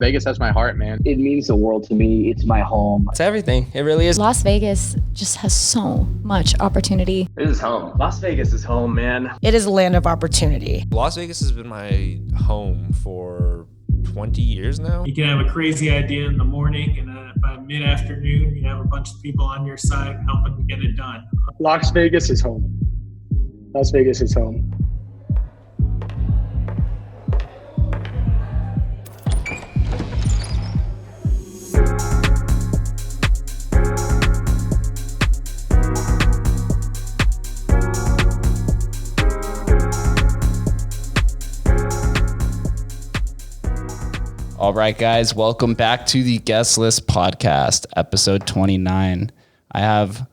Vegas has my heart, man. It means the world to me. It's my home. It's everything. It really is. Las Vegas just has so much opportunity. This is home. Las Vegas is home, man. It is a land of opportunity. Las Vegas has been my home for 20 years now. You can have a crazy idea in the morning, and by mid-afternoon, you have a bunch of people on your side helping get it done. Las Vegas is home. Las Vegas is home. All right, guys, welcome back to the Guest List Podcast, episode 29. I have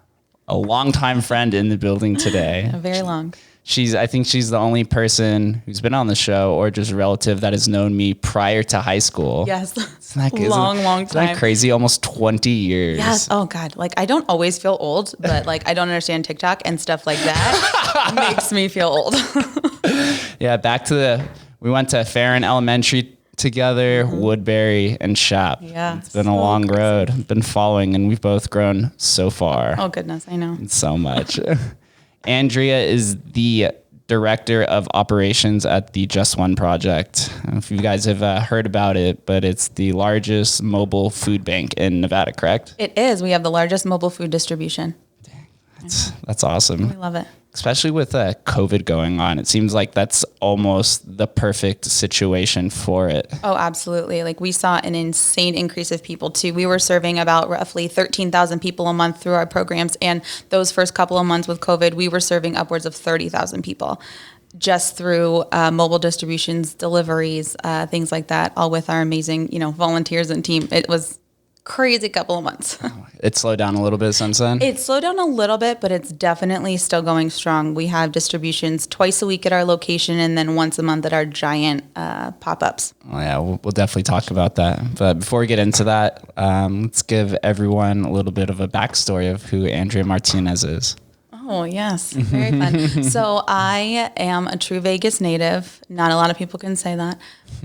a longtime friend in the building today. Very long. I think she's the only person who's been on the show or just a relative that has known me prior to high school. Yes. Long time. Isn't that crazy? Almost 20 years. Yes. Oh God. Like, I don't always feel old, but like, I don't understand TikTok and stuff like that makes me feel old. Yeah. We went to Farron Elementary together, Woodbury and Shap. Yeah. It's been a long road. I've been following, and we've both grown so far. Oh goodness. I know. So much. Andrea is the director of operations at the Just One Project. I don't know if you guys have heard about it, but it's the largest mobile food bank in Nevada, correct? It is. We have the largest mobile food distribution. That's awesome. We love it. Especially with COVID going on. It seems like that's almost the perfect situation for it. Oh, absolutely. Like, we saw an insane increase of people too. We were serving about roughly 13,000 people a month through our programs. And those first couple of months with COVID, we were serving upwards of 30,000 people just through mobile distributions, deliveries, things like that, all with our amazing, volunteers and team. It was crazy couple of months. It slowed down a little bit since then? It slowed down a little bit, but it's definitely still going strong. We have distributions twice a week at our location and then once a month at our giant pop-ups. Oh yeah, we'll definitely talk about that. But before we get into that, let's give everyone a little bit of a backstory of who Andrea Martinez is. Oh, yes. Very fun. So I am a true Vegas native. Not a lot of people can say that.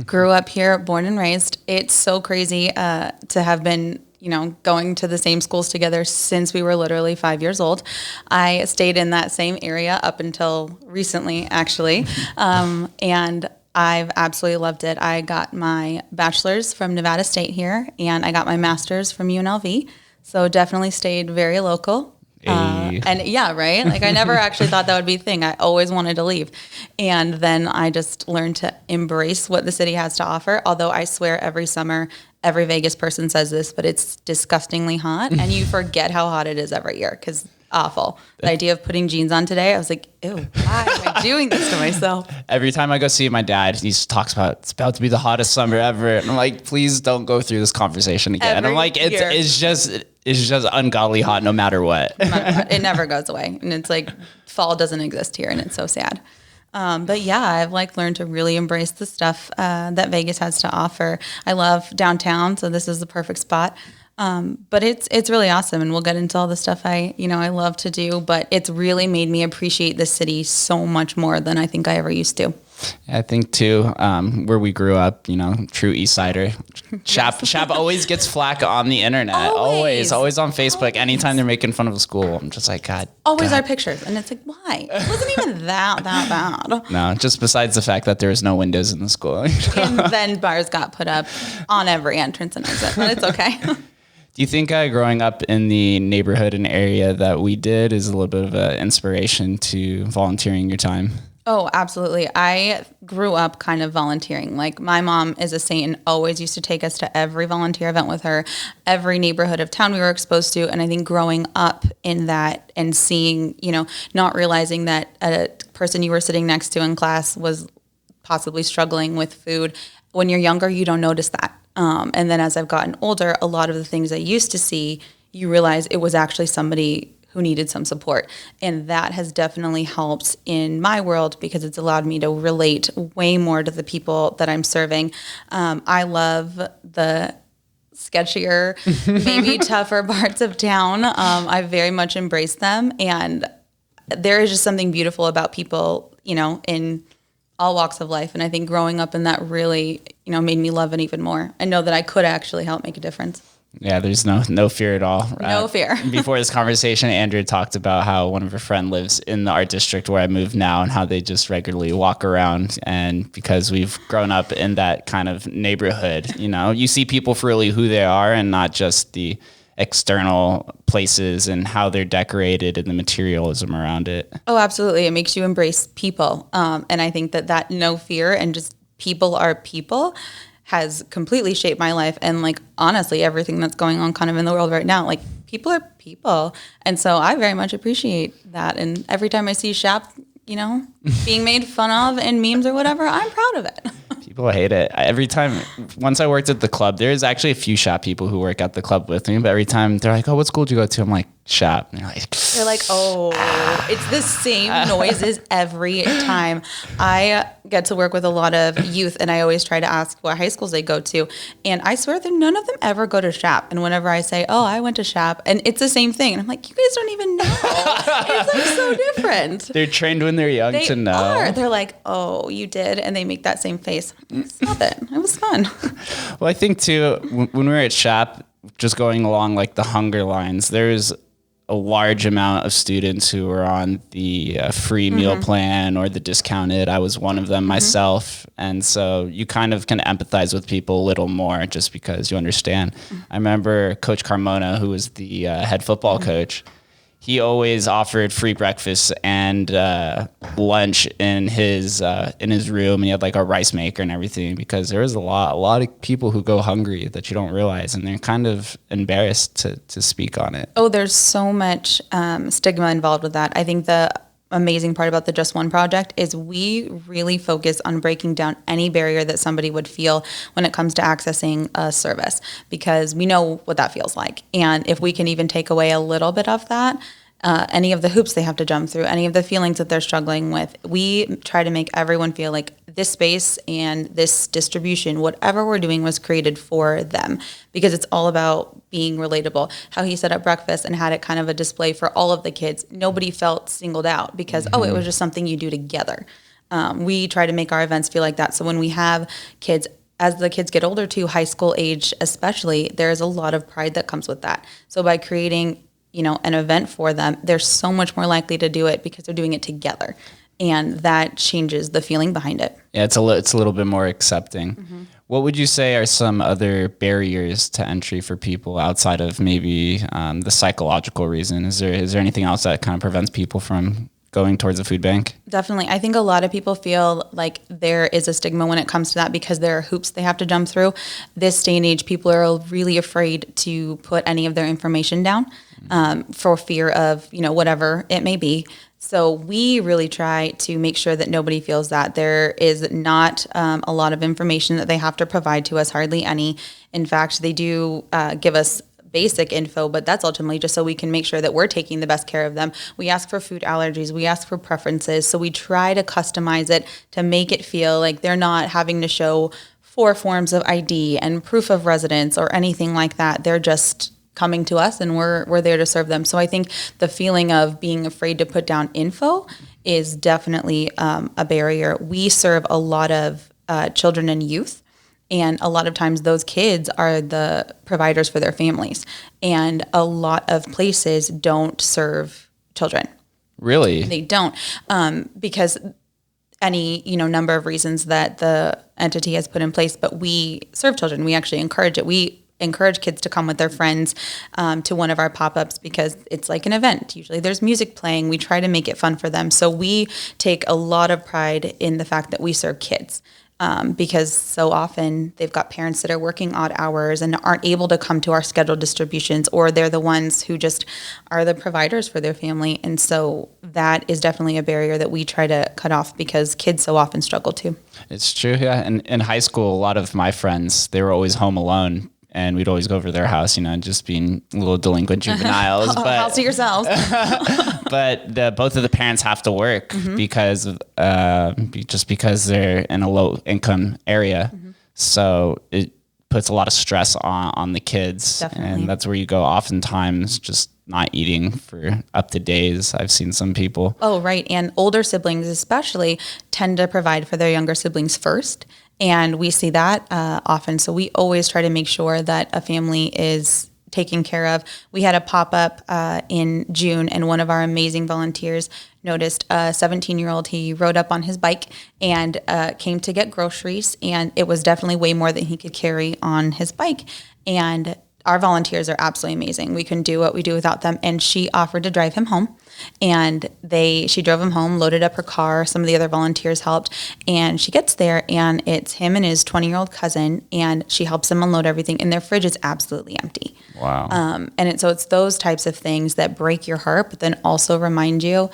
Grew up here, born and raised. It's so crazy to have been, going to the same schools together since we were literally 5 years old. I stayed in that same area up until recently, actually. And I've absolutely loved it. I got my bachelor's from Nevada State here, and I got my master's from UNLV. So definitely stayed very local. And yeah, right? Like, I never actually thought that would be a thing. I always wanted to leave. And then I just learned to embrace what the city has to offer. Although I swear every summer, every Vegas person says this, but it's disgustingly hot. And you forget how hot it is every year because awful. The idea of putting jeans on today, I was like, ew, why am I doing this to myself? Every time I go see my dad, he talks about it's about to be the hottest summer ever. And I'm like, please don't go through this conversation again. I'm like, it's just ungodly hot no matter what. It never goes away. And it's like fall doesn't exist here, and it's so sad. But yeah, I've learned to really embrace the stuff that Vegas has to offer. I love downtown, so this is the perfect spot. But it's really awesome, and we'll get into all the stuff I love to do, but it's really made me appreciate the city so much more than I think I ever used to. I think too, where we grew up, true East Sider. Chap always gets flack on the internet. Always on Facebook. Anytime they're making fun of a school, I'm just like, God. Always our pictures. And it's like, why? It wasn't even that bad. No, just besides the fact that there was no windows in the school. And then bars got put up on every entrance and exit, but it's okay. Do you think growing up in the neighborhood and area that we did is a little bit of an inspiration to volunteering your time? Oh, absolutely. I grew up kind of volunteering. Like, my mom is a saint and always used to take us to every volunteer event with her, every neighborhood of town we were exposed to. And I think growing up in that and seeing, not realizing that a person you were sitting next to in class was possibly struggling with food. When you're younger, you don't notice that. And then as I've gotten older, a lot of the things I used to see, you realize it was actually somebody who needed some support. And that has definitely helped in my world because it's allowed me to relate way more to the people that I'm serving. I love the sketchier, maybe tougher parts of town. I very much embrace them. And there is just something beautiful about people, in all walks of life. And I think growing up in that really, made me love it even more and know that I could actually help make a difference. Yeah, there's no fear at all. No fear. Before this conversation, Andrea talked about how one of her friends lives in the art district where I move now and how they just regularly walk around. And because we've grown up in that kind of neighborhood, you see people for really who they are and not just the external places and how they're decorated and the materialism around it. Oh, absolutely. It makes you embrace people. And I think that no fear and just people are people has completely shaped my life. And like, honestly, everything that's going on kind of in the world right now, like people are people. And so I very much appreciate that. And every time I see Shap, being made fun of in memes or whatever, I'm proud of it. People hate it. Every time, once I worked at the club, there's actually a few Shap people who work at the club with me, but every time they're like, oh, what school did you go to? I'm like, Shap. And they're like, oh, it's the same noises every time. I get to work with a lot of youth, and I always try to ask what high schools they go to. And I swear that none of them ever go to Shap. And whenever I say, oh, I went to Shap, and it's the same thing. And I'm like, you guys don't even know. It's like so different. They're trained when they're young to know. Are. They're like, oh, you did. And they make that same face. Stop it. It was fun. Well, I think too, when we were at Shap, just going along like the hunger lines, there's a large amount of students who were on the free meal plan or the discounted. I was one of them myself. And so you kind of can empathize with people a little more just because you understand. I remember Coach Carmona, who was the head football coach. He always offered free breakfast and lunch in his room, and he had like a rice maker and everything because there is a lot of people who go hungry that you don't realize, and they're kind of embarrassed to speak on it. Oh, there's so much stigma involved with that. I think the amazing part about the Just One project is we really focus on breaking down any barrier that somebody would feel when it comes to accessing a service, because we know what that feels like. And if we can even take away a little bit of that, any of the hoops they have to jump through, any of the feelings that they're struggling with, we try to make everyone feel like this space and this distribution, whatever we're doing, was created for them, because it's all about being relatable. How he set up breakfast and had it kind of a display for all of the kids. Nobody felt singled out because, it was just something you do together. We try to make our events feel like that. So when we have kids, as the kids get older too, high school age especially, there's a lot of pride that comes with that. So by creating an event for them, they're so much more likely to do it because they're doing it together. And that changes the feeling behind it. Yeah, it's a little bit more accepting. What would you say are some other barriers to entry for people outside of maybe the psychological reason? Is there anything else that kind of prevents people from going towards a food bank? Definitely. I think a lot of people feel like there is a stigma when it comes to that because there are hoops they have to jump through. This day and age, people are really afraid to put any of their information down for fear of, whatever it may be. So we really try to make sure that nobody feels that. There is not a lot of information that they have to provide to us, hardly any. In fact, they do give us basic info, but that's ultimately just so we can make sure that we're taking the best care of them. We ask for food allergies, we ask for preferences, so we try to customize it to make it feel like they're not having to show 4 forms of ID and proof of residence or anything like that. They're just coming to us and we're there to serve them. So I think the feeling of being afraid to put down info is definitely a barrier. We serve a lot of children and youth, and a lot of times those kids are the providers for their families. And a lot of places don't serve children. Really? They don't, because any number of reasons that the entity has put in place. But we serve children. We actually encourage it. We encourage kids to come with their friends to one of our pop-ups because it's like an event. Usually there's music playing. We try to make it fun for them. So we take a lot of pride in the fact that we serve kids. Because so often they've got parents that are working odd hours and aren't able to come to our scheduled distributions, or they're the ones who just are the providers for their family. And so that is definitely a barrier that we try to cut off because kids so often struggle too. It's true, yeah. And in high school, a lot of my friends, they were always home alone. And we'd always go over to their house, just being little delinquent juveniles. But house to yourselves. But both of the parents have to work because they're in a low income area. So it puts a lot of stress on the kids. Definitely. And that's where you go oftentimes just not eating for up to days. I've seen some people. Oh, right. And older siblings especially tend to provide for their younger siblings first. And we see that often. So we always try to make sure that a family is taken care of. We had a pop-up in June, and one of our amazing volunteers noticed a 17-year-old. He rode up on his bike and came to get groceries, and it was definitely way more than he could carry on his bike. And our volunteers are absolutely amazing. We couldn't do what we do without them. And she offered to drive him home, and she drove him home, loaded up her car. Some of the other volunteers helped, and she gets there, and it's him and his 20-year-old cousin, and she helps him unload everything, and their fridge is absolutely empty. Wow. So it's those types of things that break your heart, but then also remind you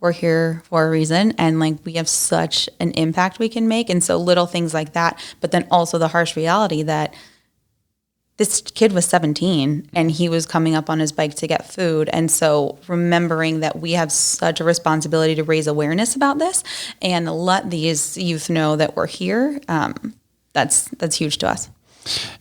we're here for a reason, and like we have such an impact we can make. And so little things like that, but then also the harsh reality that this kid was 17 and he was coming up on his bike to get food. And so remembering that we have such a responsibility to raise awareness about this and let these youth know that we're here, that's huge to us.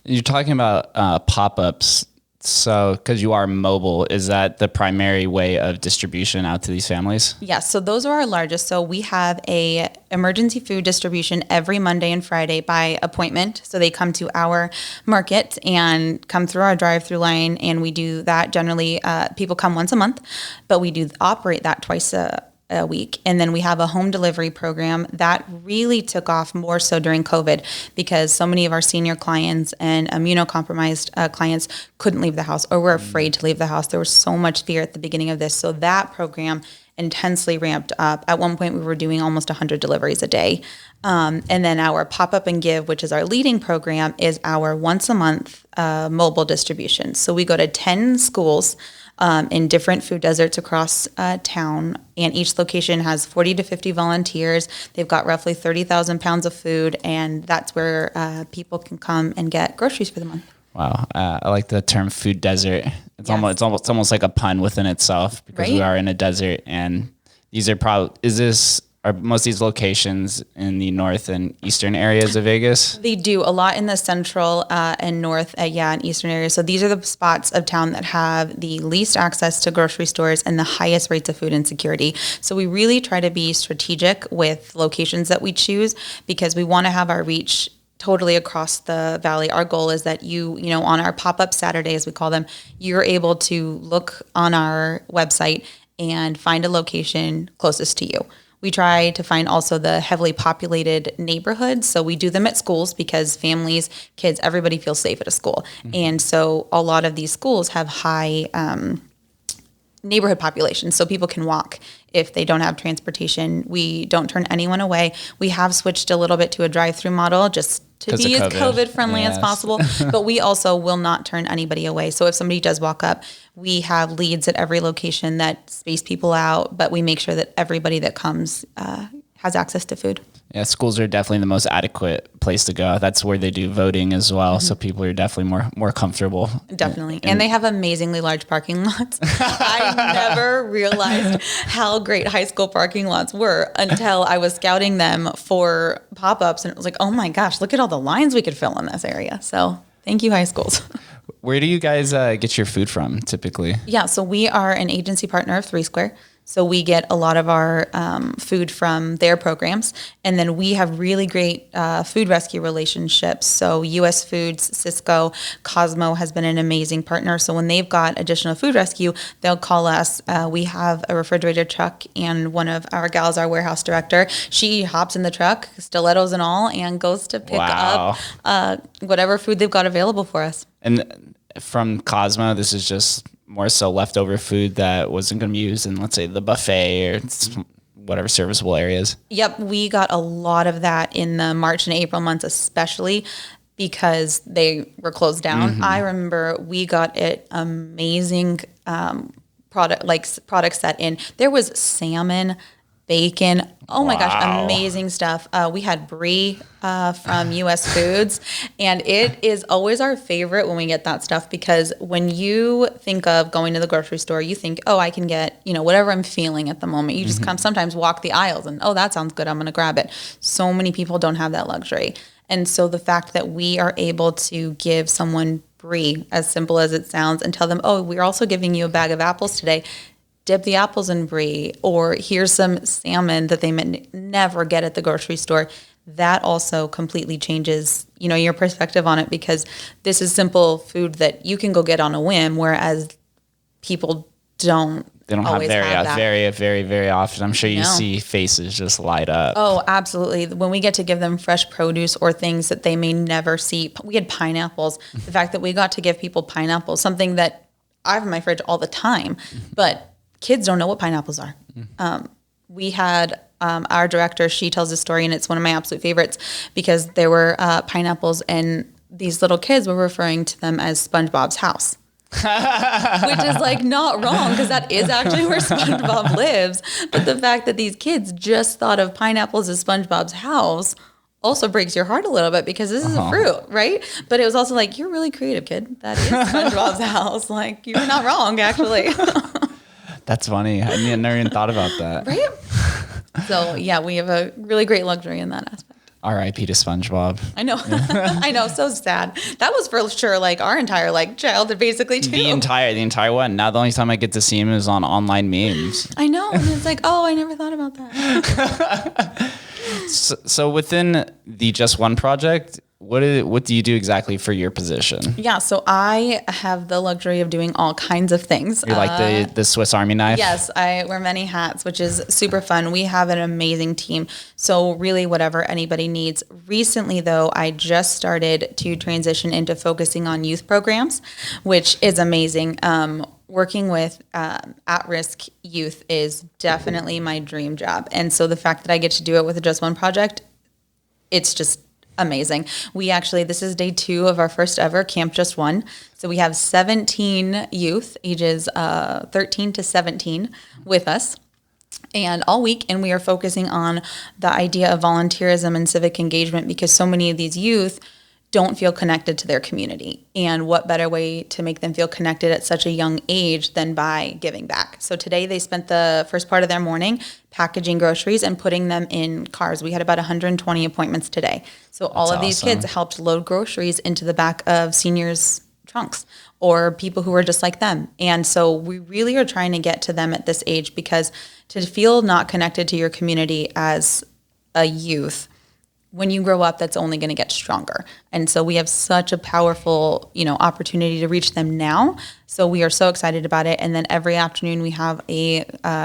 You're talking about pop-ups. So, because you are mobile, is that the primary way of distribution out to these families? Yes, so those are our largest. So we have a emergency food distribution every Monday and Friday by appointment. So they come to our market and come through our drive-through line, and we do that. Generally, people come once a month, but we do operate that twice a week. And then we have a home delivery program that really took off more so during COVID, because so many of our senior clients and immunocompromised clients couldn't leave the house or were afraid to leave the house. There was so much fear at the beginning of this. So that program intensely ramped up. At one point, we were doing almost 100 deliveries a day. And then our Pop Up and Give, which is our leading program, is our once a month mobile distribution. So we go to 10 schools in different food deserts across town, and each location has 40 to 50 volunteers. They've got roughly 30,000 pounds of food, and that's where people can come and get groceries for the month. Wow, I like the term food desert. It's Yes. almost like a pun within itself, because we Right? are in a desert, and these are are most of these locations in the north and eastern areas of Vegas? They do a lot in the central and north, and eastern areas. So these are the spots of town that have the least access to grocery stores and the highest rates of food insecurity. So we really try to be strategic with locations that we choose, because we want to have our reach totally across the valley. Our goal is that you know, on our pop-up Saturdays, we call them, you're able to look on our website and find a location closest to you. We try to find also the heavily populated neighborhoods. So we do them at schools, because families, kids, everybody feels safe at a school. Mm-hmm. And so a lot of these schools have high neighborhood populations, so people can walk if they don't have transportation. We don't turn anyone away. We have switched a little bit to a drive-through model just to be as COVID friendly as possible, but we also will not turn anybody away. So if somebody does walk up, we have leads at every location that space people out, but we make sure that everybody that comes has access to food. Yeah, schools are definitely the most adequate place to go. That's where they do voting as well. Mm-hmm. So people are definitely more comfortable. Definitely. And they have amazingly large parking lots. I never realized how great high school parking lots were until I was scouting them for pop-ups. And it was like, oh my gosh, look at all the lines we could fill in this area. So thank you, high schools. Where do you guys get your food from typically? Yeah, so we are an agency partner of 3 Square. So we get a lot of our food from their programs. And then we have really great food rescue relationships. So U.S. Foods, Cisco, Cosmo has been an amazing partner. So when they've got additional food rescue, they'll call us. We have a refrigerator truck, and one of our gals, our warehouse director, she hops in the truck, stilettos and all, and goes to pick up whatever food they've got available for us. And from Cosmo, this is just more so leftover food that wasn't going to be used in, let's say, the buffet or whatever serviceable areas. Yep, we got a lot of that in the March and April months, especially because they were closed down. Mm-hmm. I remember we got it amazing product set in. There was salmon, bacon. Oh my gosh, amazing stuff. We had brie from U.S. Foods, and it is always our favorite when we get that stuff, because when you think of going to the grocery store, you think, oh, I can get, whatever I'm feeling at the moment. You just sometimes walk the aisles and, oh, that sounds good, I'm going to grab it. So many people don't have that luxury. And so the fact that we are able to give someone brie, as simple as it sounds, and tell them, oh, we're also giving you a bag of apples today. Dip the apples in brie, or here's some salmon that they may never get at the grocery store. That also completely changes, your perspective on it, because this is simple food that you can go get on a whim, whereas people don't. They don't always have that. very often. I'm sure you see faces just light up. Oh, absolutely. When we get to give them fresh produce or things that they may never see. We had pineapples. The fact that we got to give people pineapples, something that I have in my fridge all the time, but kids don't know what pineapples are. We had our director, she tells a story, and it's one of my absolute favorites, because there were pineapples, and these little kids were referring to them as SpongeBob's house. Which is like not wrong, because that is actually where SpongeBob lives. But the fact that these kids just thought of pineapples as SpongeBob's house also breaks your heart a little bit, because this is a fruit, right? But it was also like, you're really creative, kid. That is SpongeBob's house. Like, you're not wrong, actually. That's funny. I never even thought about that. Right? So yeah, we have a really great luxury in that aspect. R.I.P. to SpongeBob. I know. I know. So sad. That was for sure like our entire childhood, basically, too. The entire one. Now the only time I get to see him is on online memes. I know. And it's like, oh, I never thought about that. So within the Just One project, what do you do exactly for your position? Yeah, so I have the luxury of doing all kinds of things. You're like the Swiss Army knife? Yes, I wear many hats, which is super fun. We have an amazing team. So really whatever anybody needs. Recently, though, I just started to transition into focusing on youth programs, which is amazing. Working with at-risk youth is definitely my dream job. And so the fact that I get to do it with the Just One project, it's just amazing. This is day 2 of our first ever Camp Just One. So we have 17 youth, ages 13 to 17 with us. And all week, and we are focusing on the idea of volunteerism and civic engagement, because so many of these youth don't feel connected to their community. And what better way to make them feel connected at such a young age than by giving back? So today they spent the first part of their morning packaging groceries and putting them in cars. We had about 120 appointments today. So all of these kids helped load groceries into the back of seniors' trunks, or people who are just like them. And so we really are trying to get to them at this age, because to feel not connected to your community as a youth, when you grow up, that's only going to get stronger. And so we have such a powerful, opportunity to reach them now. So we are so excited about it. And then every afternoon we have a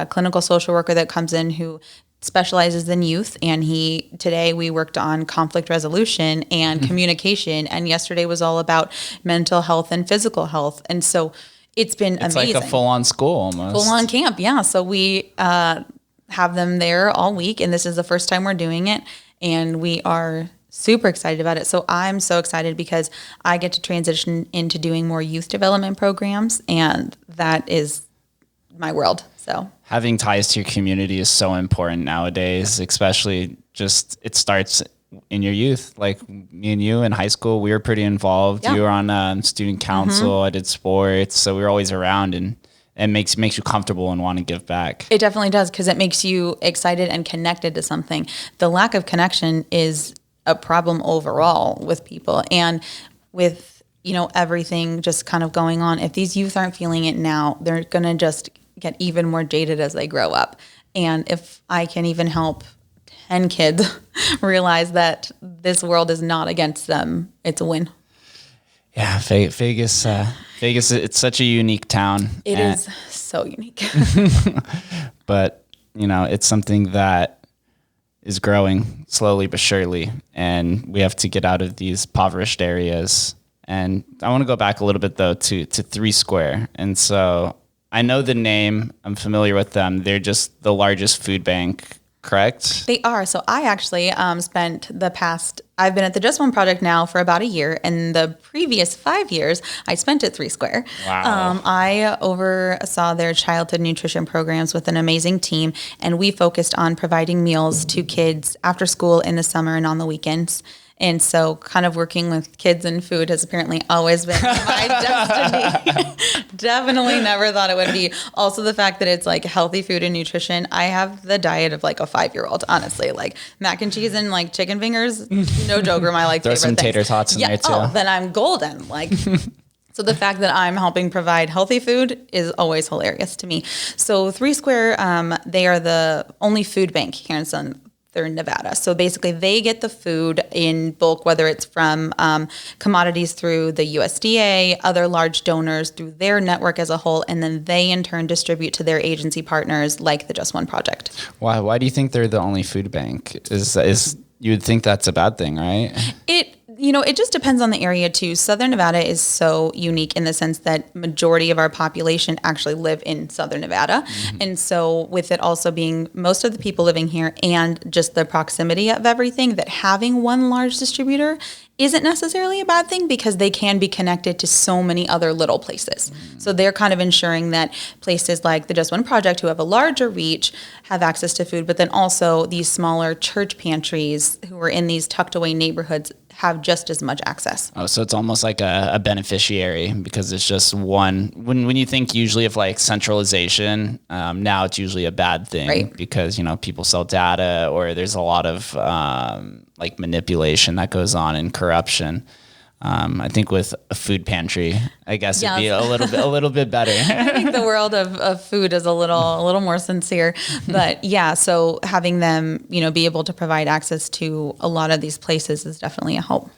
clinical social worker that comes in who specializes in youth. And today we worked on conflict resolution and communication. And yesterday was all about mental health and physical health. And so it's been amazing. It's like a full-on school almost. Full-on camp, yeah. So we have them there all week. And this is the first time we're doing it. And we are super excited about it. So I'm so excited because I get to transition into doing more youth development programs, and that is my world. So having ties to your community is so important nowadays, especially it starts in your youth. Like me and you in high school, we were pretty involved. Yeah. You were on student council. I did sports. So we were always around, and it makes you comfortable and want to give back. It definitely does, because it makes you excited and connected to something. The lack of connection is a problem overall with people, and with everything just kind of going on. If these youth aren't feeling it now, they're going to just get even more jaded as they grow up. And if I can even help 10 kids realize that this world is not against them, it's a win. Yeah, Vegas, it's such a unique town. It is so unique. But, it's something that is growing slowly but surely, and we have to get out of these impoverished areas. And I want to go back a little bit, though, to 3 Square. And so I know the name. I'm familiar with them. They're just the largest food bank, correct? They are. So I actually I've been at the Just One project now for about a year, and the previous 5 years I spent at 3 Square. Wow. I oversaw their childhood nutrition programs with an amazing team, and we focused on providing meals to kids after school in the summer and on the weekends. And so kind of working with kids and food has apparently always been my destiny. Definitely never thought it would be. Also the fact that it's like healthy food and nutrition. I have the diet of like a 5-year-old, honestly. Like mac and cheese and like chicken fingers, no joke, are my like Throw favorite some things. tater tots in there too. Oh, then I'm golden. Like So the fact that I'm helping provide healthy food is always hilarious to me. So 3 Square, they are the only food bank here in Southern Nevada. So basically they get the food in bulk, whether it's from commodities through the USDA, other large donors through their network as a whole, and then they in turn distribute to their agency partners like the Just One Project. Why do you think they're the only food bank? Is you would think that's a bad thing, right? It just depends on the area too. Southern Nevada is so unique in the sense that majority of our population actually live in Southern Nevada. Mm-hmm. And so with it also being most of the people living here and just the proximity of everything, that having one large distributor isn't necessarily a bad thing because they can be connected to so many other little places. Mm-hmm. So they're kind of ensuring that places like the Just One Project, who have a larger reach, have access to food, but then also these smaller church pantries who are in these tucked away neighborhoods have just as much access. Oh, so it's almost like a beneficiary because it's just one. When you think usually of like centralization, now it's usually a bad thing, right? Because, people sell data or there's a lot of like manipulation that goes on and corruption. I think with a food pantry, I guess it'd be a little bit better. I think the world of food is a little more sincere, but yeah. So having them, be able to provide access to a lot of these places is definitely a help.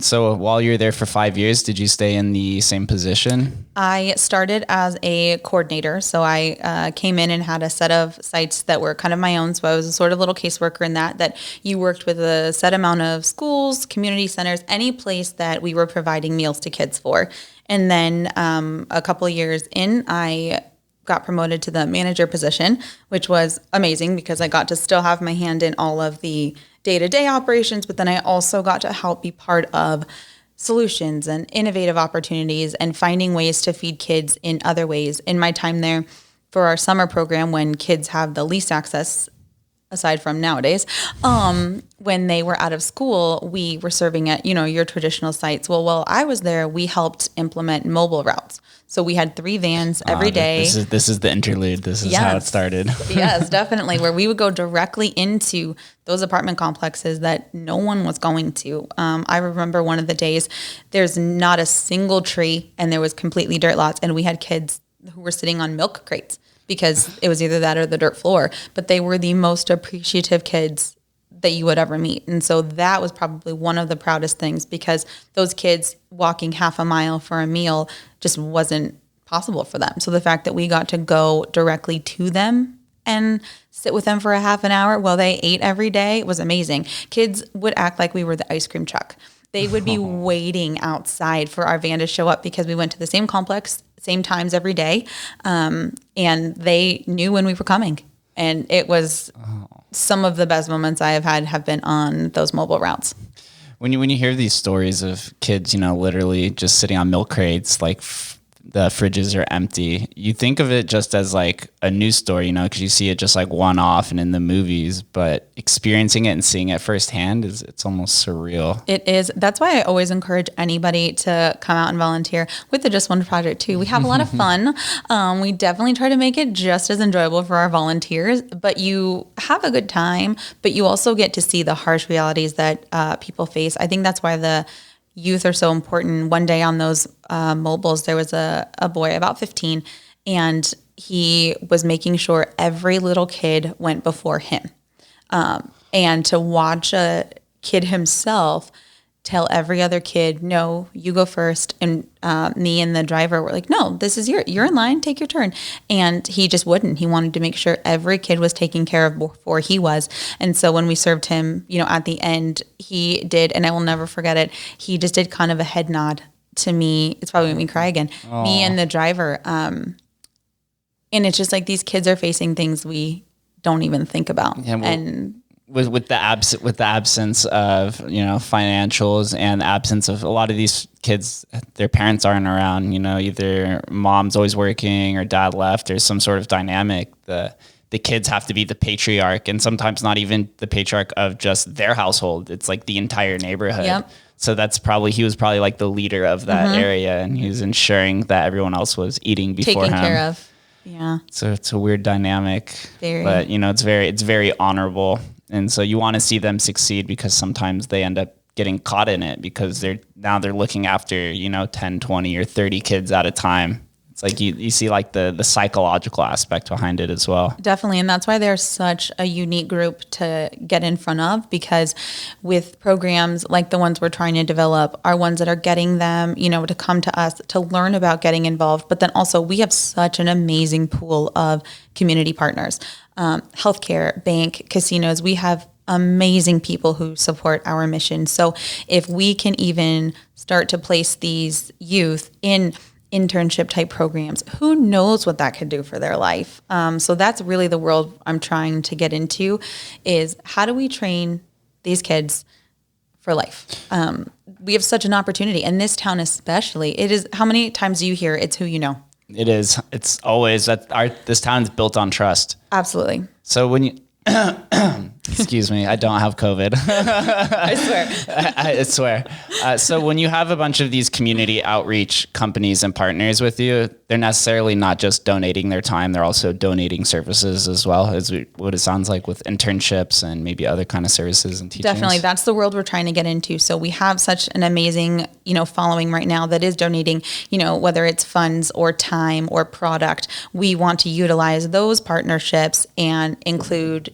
So while you were there for 5 years, did you stay in the same position? I started as a coordinator. So I came in and had a set of sites that were kind of my own. So I was a sort of little caseworker in that you worked with a set amount of schools, community centers, any place that we were providing meals to kids for. And then a couple of years in, I got promoted to the manager position, which was amazing because I got to still have my hand in all of the day-to-day operations, but then I also got to help be part of solutions and innovative opportunities and finding ways to feed kids in other ways. In my time there for our summer program, when kids have the least access, aside from nowadays, when they were out of school, we were serving at, your traditional sites. Well, while I was there, we helped implement mobile routes. So we had 3 vans every day. This is the interlude. This is how it started. Yes, definitely. Where we would go directly into those apartment complexes that no one was going to. I remember one of the days, there's not a single tree and there was completely dirt lots. And we had kids who were sitting on milk crates because it was either that or the dirt floor. But they were the most appreciative kids that you would ever meet. And so that was probably one of the proudest things because those kids walking half a mile for a meal just wasn't possible for them. So the fact that we got to go directly to them and sit with them for a half an hour while they ate every day was amazing. Kids would act like we were the ice cream truck. They would be waiting outside for our van to show up because we went to the same complex, same times every day. And they knew when we were coming. And it was some of the best moments I have been on those mobile routes. When you hear these stories of kids, literally just sitting on milk crates, like the fridges are empty, you think of it just as like a news story, because you see it just like one off and in the movies, but experiencing it and seeing it firsthand it's almost surreal. It is. That's why I always encourage anybody to come out and volunteer with the Just One Project too. We have a lot of fun. We definitely try to make it just as enjoyable for our volunteers, but you have a good time, but you also get to see the harsh realities that people face. I think that's why the youth are so important. One day on those mobiles, there was a boy about 15, and he was making sure every little kid went before him. And to watch a kid himself tell every other kid, no, you go first. And me and the driver were like, no, this is you're in line, take your turn. And he just wouldn't. He wanted to make sure every kid was taken care of before he was. And so when we served him, at the end, he did, and I will never forget it, he just did kind of a head nod to me. It's probably made me cry again. Aww. Me and the driver. And it's just like these kids are facing things we don't even think about. Yeah, well, and with the absence of financials and the absence of a lot of these kids, their parents aren't around. Either mom's always working or dad left. There's some sort of dynamic. The kids have to be the patriarch, and sometimes not even the patriarch of just their household. It's like the entire neighborhood. Yep. So he was probably like the leader of that area, and he was ensuring that everyone else was eating before him. Taken care of. Yeah. So it's a weird dynamic, but it's very honorable. And so you want to see them succeed because sometimes they end up getting caught in it because they're looking after, 10, 20 or 30 kids at a time. It's like you see like the psychological aspect behind it as well. Definitely. And that's why they're such a unique group to get in front of, because with programs like the ones we're trying to develop are ones that are getting them, to come to us to learn about getting involved. But then also we have such an amazing pool of community partners, healthcare, bank, casinos. We have amazing people who support our mission. So if we can even start to place these youth in internship type programs, who knows what that could do for their life. So that's really the world I'm trying to get into, is how do we train these kids for life? We have such an opportunity, and this town especially. It is, how many times do you hear it's who you know? It is. It's always this town is built on trust. Absolutely. So when you, excuse me, I don't have COVID. I swear. I swear. So when you have a bunch of these community outreach companies and partners with you, they're necessarily not just donating their time, they're also donating services as well, as what it sounds like with internships and maybe other kind of services and teachings. Definitely. That's the world we're trying to get into. So we have such an amazing, following right now that is donating, whether it's funds or time or product. We want to utilize those partnerships and include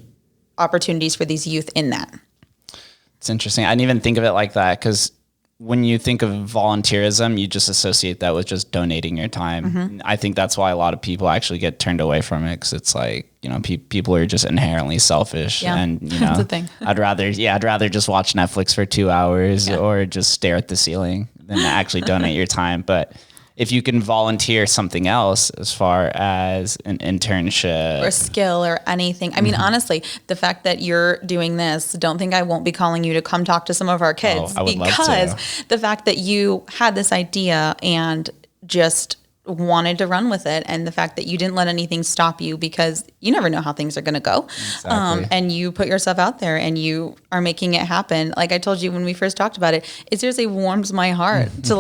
opportunities for these youth in that. It's interesting. I didn't even think of it like that, because when you think of volunteerism, you just associate that with just donating your time. Mm-hmm. I think that's why a lot of people actually get turned away from it, because it's like, people are just inherently selfish. Yeah, and, that's the thing. I'd rather just watch Netflix for 2 hours or just stare at the ceiling than to actually donate your time. But if you can volunteer something else, as far as an internship or skill or anything. I mean, honestly, the fact that you're doing this, don't think I won't be calling you to come talk to some of our kids, I would because love to. The fact that you had this idea and just wanted to run with it, and the fact that you didn't let anything stop you, because you never know how things are going to go. Exactly. And you put yourself out there and you are making it happen. Like I told you when we first talked about it, it seriously warms my heart to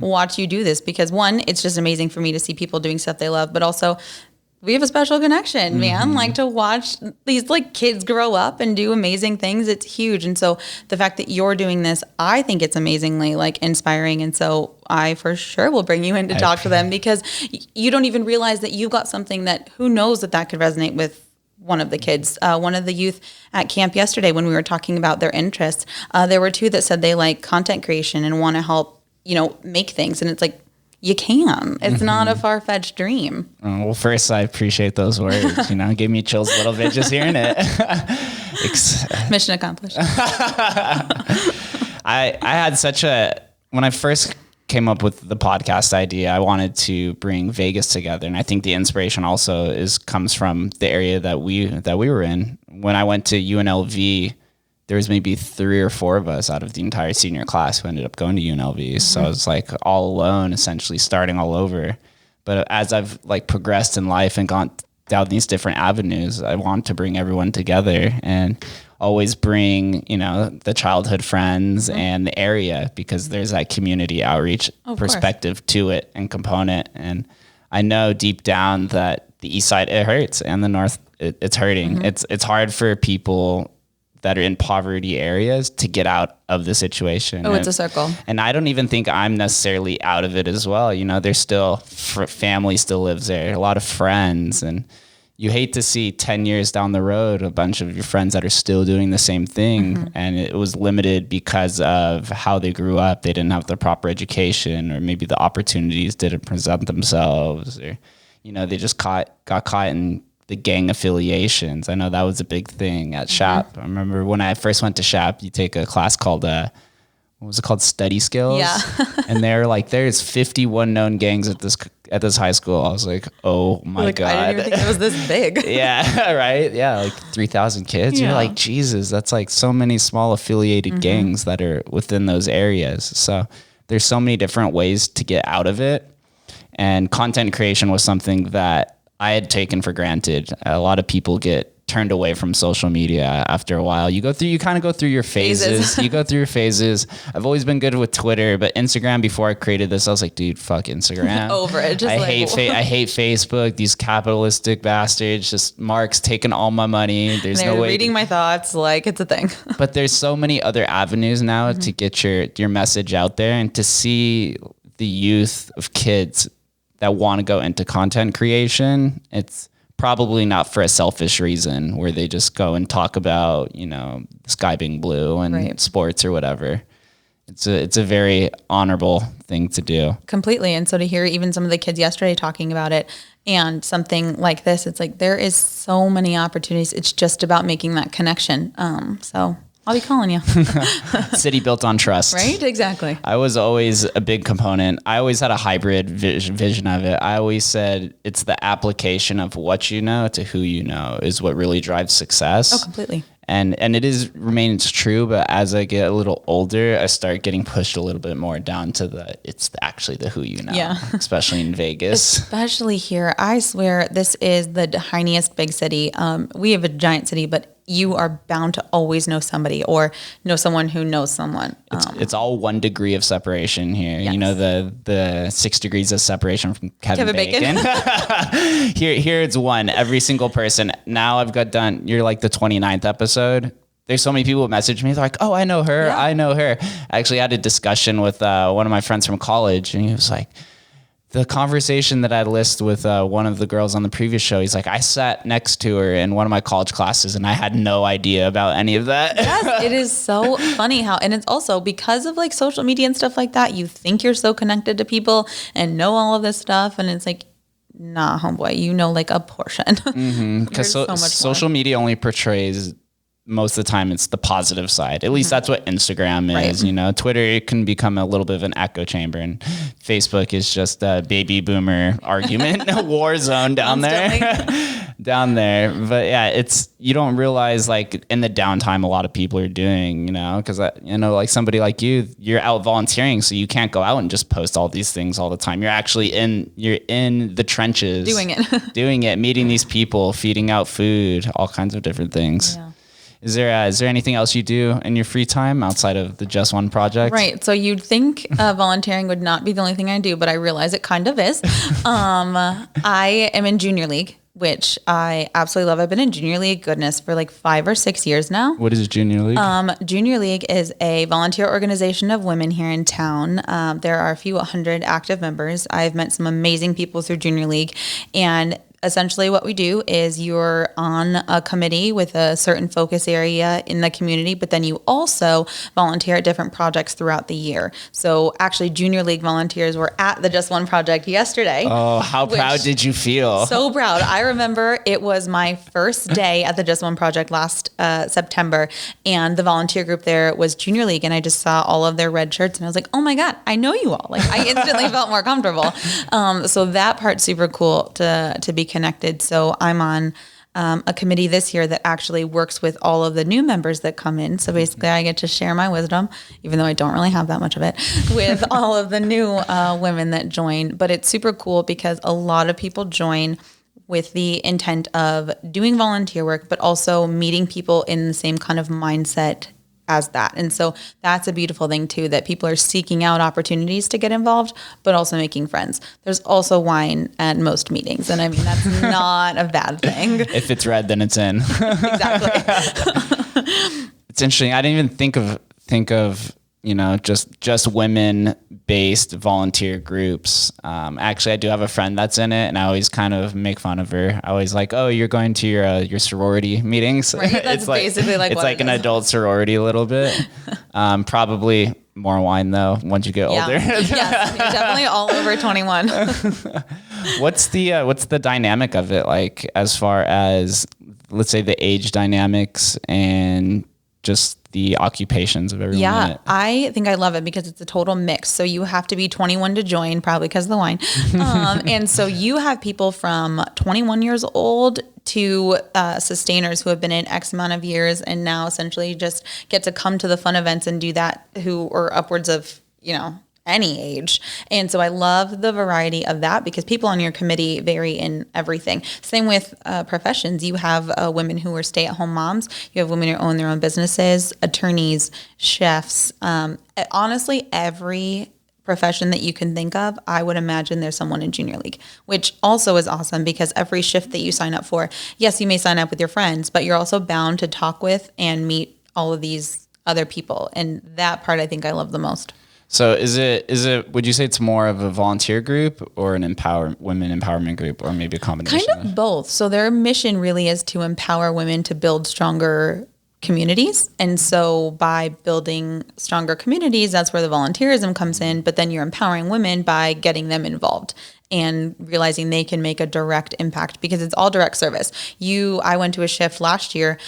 watch you do this, because one, it's just amazing for me to see people doing stuff they love, but also we have a special connection, man. Like to watch these kids grow up and do amazing things, it's huge. And so the fact that you're doing this, I think it's amazingly inspiring. And so I for sure will bring you in to talk to them, because you don't even realize that you've got something that, who knows, that could resonate with one of the kids. One of the youth at camp yesterday, when we were talking about their interests, there were two that said they like content creation and want to help, make things. And it's like, you can. It's not a far-fetched dream. Well, first, I appreciate those words. Gave me chills a little bit just hearing it. Mission accomplished. I had when I first came up with the podcast idea, I wanted to bring Vegas together, and I think the inspiration also comes from the area that we were in. When I went to UNLV, there was maybe 3 or 4 of us out of the entire senior class who ended up going to UNLV. Mm-hmm. So I was all alone, essentially starting all over. But as I've progressed in life and gone down these different avenues, I want to bring everyone together and always bring, the childhood friends and the area, because there's that community outreach perspective to it and component. And I know deep down that the east side, it hurts, and the north, it's hurting. Mm-hmm. It's hard for people that are in poverty areas to get out of the situation. Oh, it's a circle. And I don't even think I'm necessarily out of it as well. There's still family still lives there, a lot of friends, and you hate to see 10 years down the road a bunch of your friends that are still doing the same thing. Mm-hmm. And it was limited because of how they grew up. They didn't have the proper education, or maybe the opportunities didn't present themselves, or they just got caught in the gang affiliations. I know that was a big thing at SHAP. I remember when I first went to SHAP, you take a class called what was it called? Study skills. Yeah. And they're there's 51 known gangs at this high school. I was like, oh my God. I didn't even think it was this big. Yeah, right. Yeah, 3,000 kids. Yeah. You're like, Jesus, that's so many small affiliated gangs that are within those areas. So there's so many different ways to get out of it. And content creation was something that I had taken for granted. A lot of people get turned away from social media after a while. You kind of go through your phases. You go through your phases. I've always been good with Twitter, but Instagram, before I created this, I was like, dude, fuck Instagram. Over it. Just I hate Facebook. These capitalistic bastards. Just Mark's taking all my money. There's no way. Reading my thoughts, like it's a thing. But there's so many other avenues now to get your message out there, and to see the youth of kids that want to go into content creation. It's probably not for a selfish reason where they just go and talk about, the sky being blue and sports or whatever. It's a very honorable thing to do. Completely. And so to hear even some of the kids yesterday talking about it and something like this, it's like there is so many opportunities. It's just about making that connection. So I'll be calling you. City built on trust. Right? Exactly. I was always a big component. I always had a hybrid vision of it. I always said it's the application of what you know to who you know is what really drives success. Oh, completely. And it remains true, but as I get a little older, I start getting pushed a little bit more down to actually the who you know. Yeah. Especially in Vegas. Especially here. I swear this is the tiniest big city. We have a giant city, but you are bound to always know somebody or know someone who knows someone. It's all 1 degree of separation here. Yes. The 6 degrees of separation from Kevin Bacon. here it's 1. Every single person. Now I've got done. You're like the 29th episode. There's so many people who message me. They're like, oh, I know her. Yeah. I know her. I actually had a discussion with one of my friends from college, and he was like, the conversation that I listed with one of the girls on the previous show, he's like, I sat next to her in one of my college classes and I had no idea about any of that. Yes, it is so funny and it's also because of like social media and stuff like that, you think you're so connected to people and know all of this stuff. And it's like, nah, homeboy, you know, like a portion. Because social media only portrays, most of the time, it's the positive side. At least that's what Instagram is. Right. Twitter, it can become a little bit of an echo chamber, and Facebook is just a baby boomer argument, war zone down there. But yeah, you don't realize like in the downtime, a lot of people are doing, because like somebody like you're out volunteering, so you can't go out and just post all these things all the time. You're actually you're in the trenches, doing it, meeting these people, feeding out food, all kinds of different things. Yeah. Is there anything else you do in your free time outside of the Just One project? Right. So you'd think volunteering would not be the only thing I do, but I realize it kind of is. I am in junior league, which I absolutely love. I've been in junior league, for like 5 or 6 years now. What is junior league? Junior league is a volunteer organization of women here in town. There are a few 100 active members. I've met some amazing people through junior league, and essentially what we do is you're on a committee with a certain focus area in the community, but then you also volunteer at different projects throughout the year. So actually Junior League volunteers were at the Just One project yesterday. Oh, how proud did you feel? So proud. I remember it was my first day at the Just One project last September, and the volunteer group there was Junior League, and I just saw all of their red shirts and I was like, oh my God, I know you all. Like I instantly felt more comfortable. So that part's super cool to be connected. So I'm on a committee this year that actually works with all of the new members that come in. So basically I get to share my wisdom, even though I don't really have that much of it, with all of the new women that join. But it's super cool because a lot of people join with the intent of doing volunteer work, but also meeting people in the same kind of mindset as that. And so that's a beautiful thing too, that people are seeking out opportunities to get involved, but also making friends. There's also wine at most meetings. And I mean, that's not a bad thing. If it's red, then it's in. Exactly. It's interesting. I didn't even think of just women-based volunteer groups. Actually, I do have a friend that's in it, and I always kind of make fun of her. I always like, oh, you're going to your sorority meetings. Right? That's basically like it's like an adult sorority a little bit. Probably more wine though once you get older. Yes, you're definitely all over 21. What's the dynamic of it like, as far as, let's say, the age dynamics and just the occupations of everyone in it? I think I love it because it's a total mix. So you have to be 21 to join, probably because of the wine. And so you have people from 21 years old to sustainers who have been in X amount of years and now essentially just get to come to the fun events and do that, who are upwards of, any age. And so I love the variety of that because people on your committee vary in everything. Same with professions. You have women who are stay-at-home moms. You have women who own their own businesses, attorneys, chefs. Honestly, every profession that you can think of, I would imagine there's someone in junior league, which also is awesome because every shift that you sign up for, yes, you may sign up with your friends, but you're also bound to talk with and meet all of these other people. And that part I think I love the most. So is it, would you say it's more of a volunteer group or an women empowerment group, or maybe a combination? Kind of both. So their mission really is to empower women to build stronger communities. And so by building stronger communities, that's where the volunteerism comes in. But then you're empowering women by getting them involved and realizing they can make a direct impact because it's all direct service. I went to a shift last year,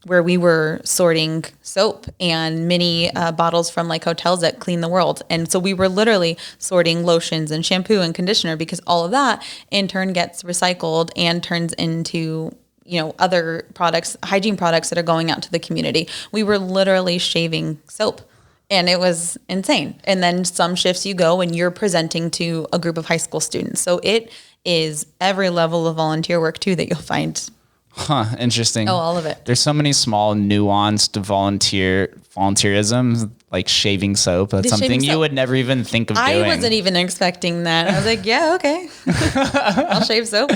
where we were sorting soap and mini bottles from like hotels that clean the world. And so we were literally sorting lotions and shampoo and conditioner because all of that in turn gets recycled and turns into, other products, hygiene products that are going out to the community. We were literally shaving soap and it was insane. And then some shifts you go and you're presenting to a group of high school students. So it is every level of volunteer work too that you'll find. Huh, interesting. Oh, all of it. There's so many small nuanced volunteerism, like shaving soap. That's something you would never even think of doing. I wasn't even expecting that. I was like, yeah, okay. I'll shave soap.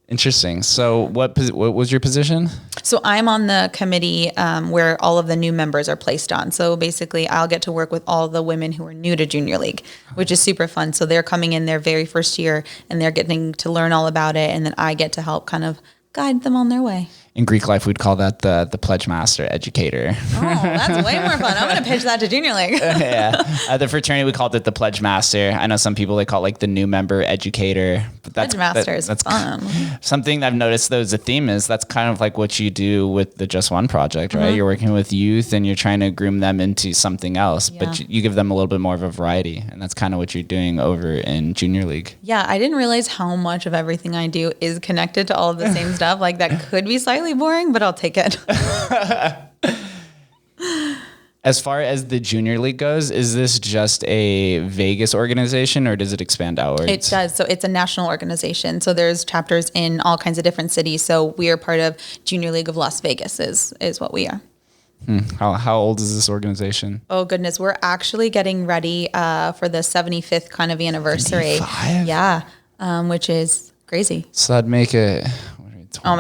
Interesting. So what was your position? So I'm on the committee where all of the new members are placed on. So basically I'll get to work with all the women who are new to junior league, which is super fun. So they're coming in their very first year and they're getting to learn all about it. And then I get to help kind of guide them on their way. In Greek life, we'd call that the pledge master educator. Oh, that's way more fun. I'm going to pitch that to junior league. Yeah. The fraternity, we called it the pledge master. I know some people, they call it like the new member educator. But Pledge master is fun. Something I've noticed though as a theme is that's kind of like what you do with the Just One project, right? Mm-hmm. You're working with youth and you're trying to groom them into something else, but you give them a little bit more of a variety. And that's kind of what you're doing over in junior league. Yeah. I didn't realize how much of everything I do is connected to all of the same stuff. Like that could be slightly boring, but I'll take it. As far as the junior league goes, is this just a Vegas organization or does it expand outwards? It does. So it's a national organization. So there's chapters in all kinds of different cities. So we are part of Junior League of Las Vegas is what we are. How old is this organization? Oh goodness. We're actually getting ready for the 75th kind of anniversary. 75? Yeah. Which is crazy. So that'd make it... Oh,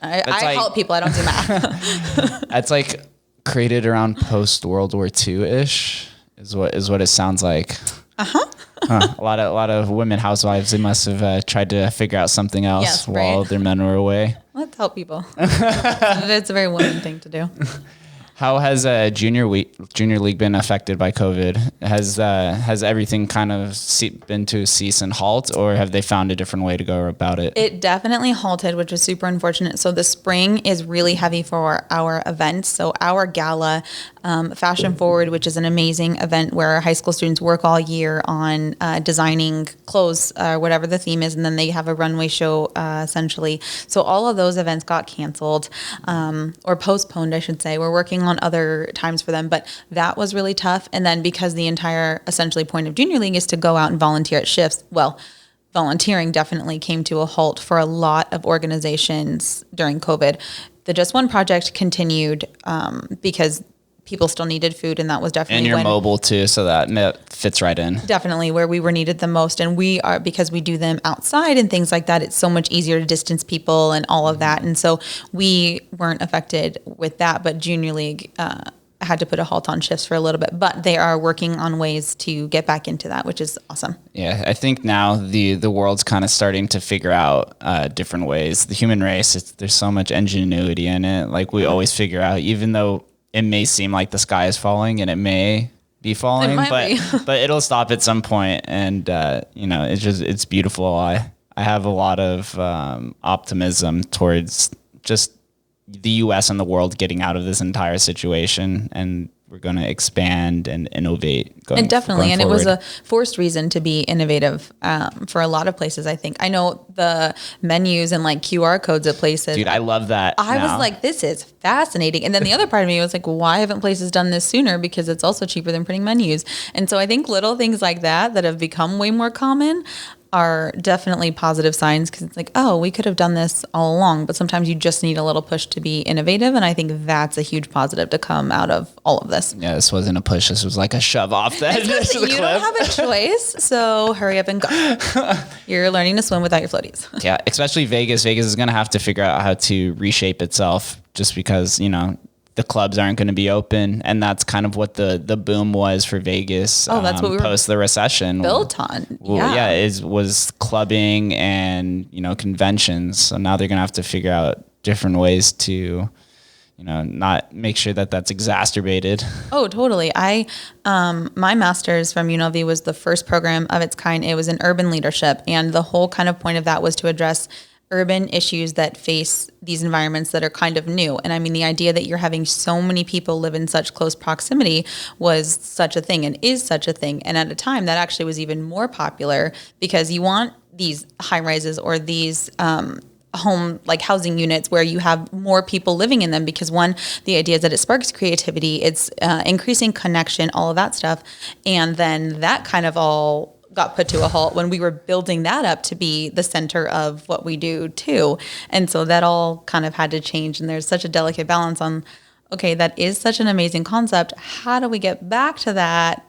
I help people. I don't do math. That's like created around post World War II-ish is what it sounds like. A lot of women housewives, they must have tried to figure out something else while their men were away. Let's help people. It's a very women thing to do. How has junior league been affected by COVID? Has everything kind of been to a cease and halt, or have they found a different way to go about it? It definitely halted, which is super unfortunate. So the spring is really heavy for our events. So our gala, Fashion Forward, which is an amazing event where high school students work all year on designing clothes, whatever the theme is, and then they have a runway show essentially. So all of those events got canceled or postponed, I should say. We're working on other times for them, but that was really tough. And then because the entire essentially point of junior league is to go out and volunteer at shifts, well, volunteering definitely came to a halt for a lot of organizations during COVID. The Just One project continued because people still needed food, and that was definitely and you're mobile too, so that fits right in. Definitely where we were needed the most, and we are, because we do them outside and things like that, it's so much easier to distance people and all of that, and so we weren't affected with that. But Junior League had to put a halt on shifts for a little bit, but they are working on ways to get back into that, which is awesome. Yeah, I think now the world's kind of starting to figure out different ways. The human race, there's so much ingenuity in it. Like we always figure out, even though it may seem like the sky is falling, and it may be falling, but it'll stop at some point. And it's beautiful. I have a lot of optimism towards just the U.S. and the world getting out of this entire situation and we're going to expand and innovate going And definitely, going and it was forward. a forced reason to be innovative for a lot of places. I think I know the menus and like QR codes at places. Dude, I love that. I was now. like, this is fascinating. And then the other part of me was like, why haven't places done this sooner? Because it's also cheaper than printing menus. And so I think little things like that have become way more common are definitely positive signs, because it's like, oh, we could have done this all along. But sometimes you just need a little push to be innovative. And I think that's a huge positive to come out of all of this. Yeah, this wasn't a push. This was like a shove off the edge of the You cliff. don't have a choice, so hurry up and go. You're learning to swim without your floaties. Yeah, especially Vegas. Vegas is going to have to figure out how to reshape itself, just because, the clubs aren't going to be open. And that's kind of what the boom was for Vegas. Oh, that's what we were post the recession. built on. Well, yeah, was clubbing and, conventions. So now they're going to have to figure out different ways to, not make sure that that's exacerbated. Oh, totally. My master's from UNLV was the first program of its kind. It was in urban leadership. And the whole kind of point of that was to address urban issues that face these environments that are kind of new. And I mean, the idea that you're having so many people live in such close proximity was such a thing and is such a thing. And at a time that actually was even more popular, because you want these high rises or these home like housing units where you have more people living in them, because one, the idea is that it sparks creativity, it's increasing connection, all of that stuff. And then that kind of all got put to a halt when we were building that up to be the center of what we do too. And so that all kind of had to change. And there's such a delicate balance on, okay, that is such an amazing concept. How do we get back to that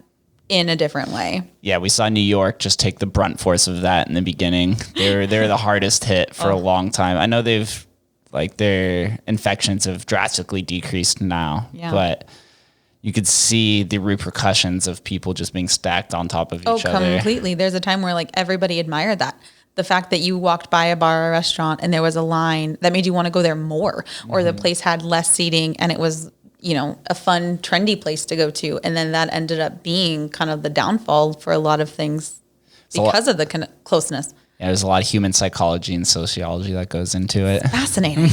in a different way? Yeah, we saw New York just take the brunt force of that in the beginning. They're the hardest hit for a long time. I know their infections have drastically decreased now, but you could see the repercussions of people just being stacked on top of each other. Oh, completely. There's a time where like everybody admired that. The fact that you walked by a bar or restaurant and there was a line that made you want to go there more, or the place had less seating and it was, a fun, trendy place to go to. And then that ended up being kind of the downfall for a lot of things because of the closeness. Yeah, there's a lot of human psychology and sociology that goes into it. Fascinating.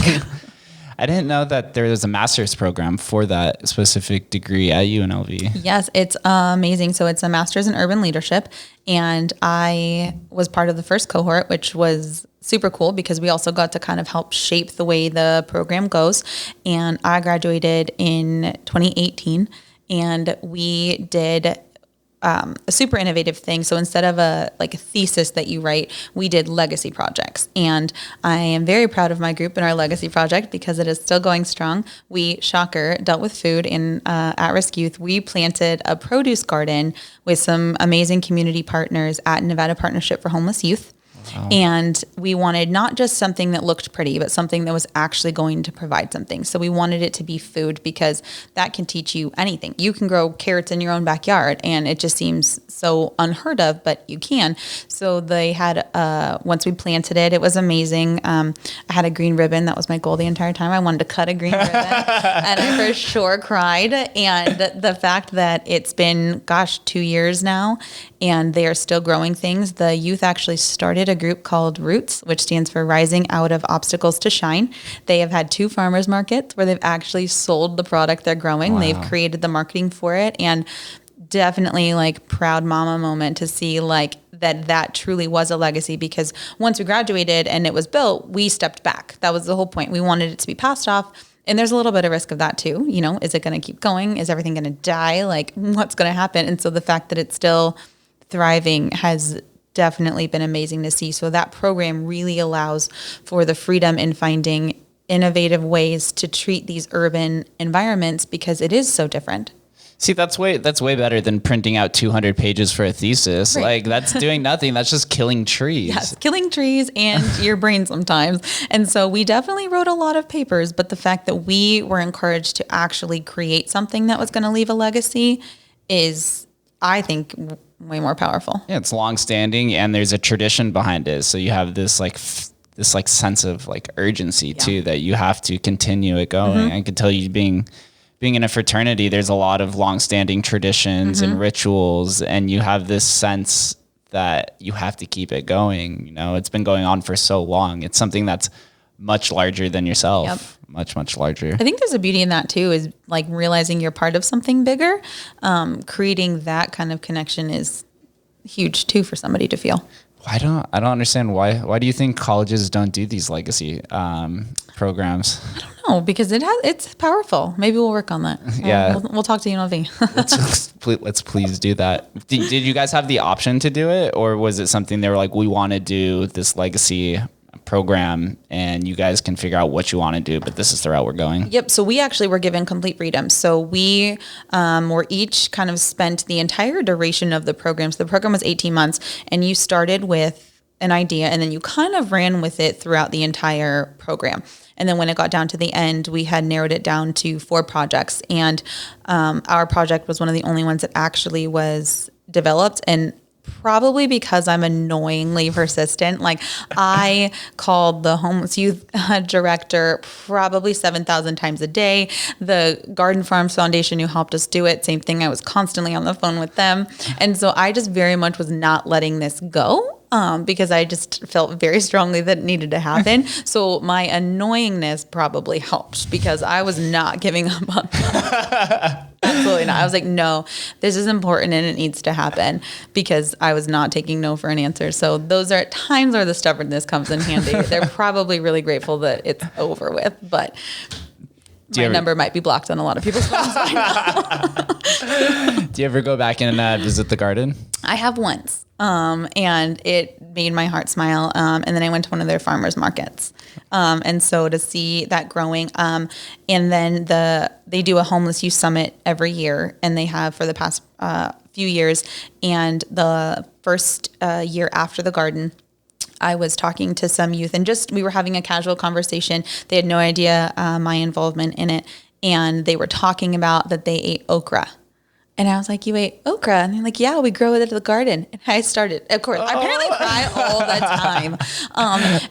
I didn't know that there was a master's program for that specific degree at UNLV. Yes, it's amazing. So it's a master's in urban leadership. And I was part of the first cohort, which was super cool because we also got to kind of help shape the way the program goes. And I graduated in 2018, and we did a super innovative thing. So instead of a thesis that you write, we did legacy projects. And I am very proud of my group and our legacy project because it is still going strong. We, shocker, dealt with food and at-risk youth. We planted a produce garden with some amazing community partners at Nevada Partnership for Homeless Youth. Wow. And we wanted not just something that looked pretty, but something that was actually going to provide something. So we wanted it to be food because that can teach you anything. You can grow carrots in your own backyard, and it just seems so unheard of, but you can. So they had, once we planted it, it was amazing. I had a green ribbon. That was my goal the entire time. I wanted to cut a green ribbon, and I for sure cried. And the fact that it's been, 2 years now, and they are still growing things. The youth actually started a group called Roots, which stands for Rising Out of Obstacles to Shine. They have had 2 farmers markets where they've actually sold the product they're growing. Wow. They've created the marketing for it, and definitely proud mama moment to see that truly was a legacy, because once we graduated and it was built, we stepped back. That was the whole point. We wanted it to be passed off. And there's a little bit of risk of that too. Is it going to keep going? Is everything going to die? What's going to happen? And so the fact that it's still thriving has definitely been amazing to see. So that program really allows for the freedom in finding innovative ways to treat these urban environments because it is so different. See, that's way better than printing out 200 pages for a thesis. Right. That's doing nothing. That's just killing trees. Yes, killing trees and your brain sometimes. And so we definitely wrote a lot of papers, but the fact that we were encouraged to actually create something that was going to leave a legacy is, I think, way more powerful. Yeah, it's long-standing, and there's a tradition behind it. So you have this sense of urgency too, that you have to continue it going. Mm-hmm. I can tell you being in a fraternity, there's a lot of long-standing traditions and rituals, and you have this sense that you have to keep it going. It's been going on for so long. It's something that's much larger than yourself. Yep. Much larger. I think there's a beauty in that too, is like realizing you're part of something bigger. Creating that kind of connection is huge too for somebody to feel. I don't understand why do you think colleges don't do these legacy programs? I don't know, because it's powerful. Maybe we'll work on that. Yeah. We'll talk to UNLV. Let's please do that. Did you guys have the option to do it, or was it something they were like, we want to do this legacy program and you guys can figure out what you want to do, but this is the route we're going? Yep. So we actually were given complete freedom. So we were each kind of spent the entire duration of the program. So the program was 18 months, and you started with an idea and then you kind of ran with it throughout the entire program. And then when it got down to the end, we had narrowed it down to 4 projects. And our project was one of the only ones that actually was developed, and probably because I'm annoyingly persistent. Like, I called the homeless youth director probably 7,000 times a day. The Garden Farms Foundation who helped us do it, same thing. I was constantly on the phone with them. And so I just very much was not letting this go. Because I just felt very strongly that it needed to happen. So my annoyingness probably helped, because I was not giving up on that. Absolutely not. I was like, no, this is important and it needs to happen, because I was not taking no for an answer. So those are times where the stubbornness comes in handy. They're probably really grateful that it's over with, but my number might be blocked on a lot of people's phones by now. Do you ever go back and visit the garden? I have once. And it made my heart smile. And then I went to one of their farmers markets. And so to see that growing, and then they do a homeless youth summit every year, and they have for the past few years. And the first year after the garden, I was talking to some youth, and we were having a casual conversation. They had no idea my involvement in it. And they were talking about that they ate okra. And I was like, you ate okra? And they're like, yeah, we grow it at the garden. And I started, of course, I apparently cry all the time.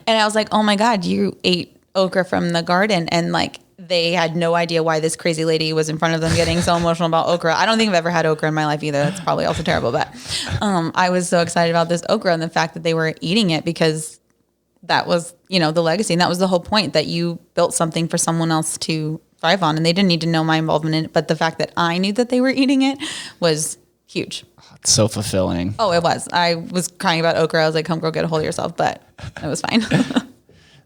And I was like, oh my God, you ate okra from the garden. And like, they had no idea why this crazy lady was in front of them getting so emotional about okra. I don't think I've ever had okra in my life either. That's probably also terrible. But I was so excited about this okra and the fact that they were eating it, because that was, the legacy. And that was the whole point, that you built something for someone else to thrive on, and they didn't need to know my involvement in it, but the fact that I knew that they were eating it was huge. It's so fulfilling. Oh, it was. I was crying about okra. I was like, come girl, get a hold of yourself, but it was fine.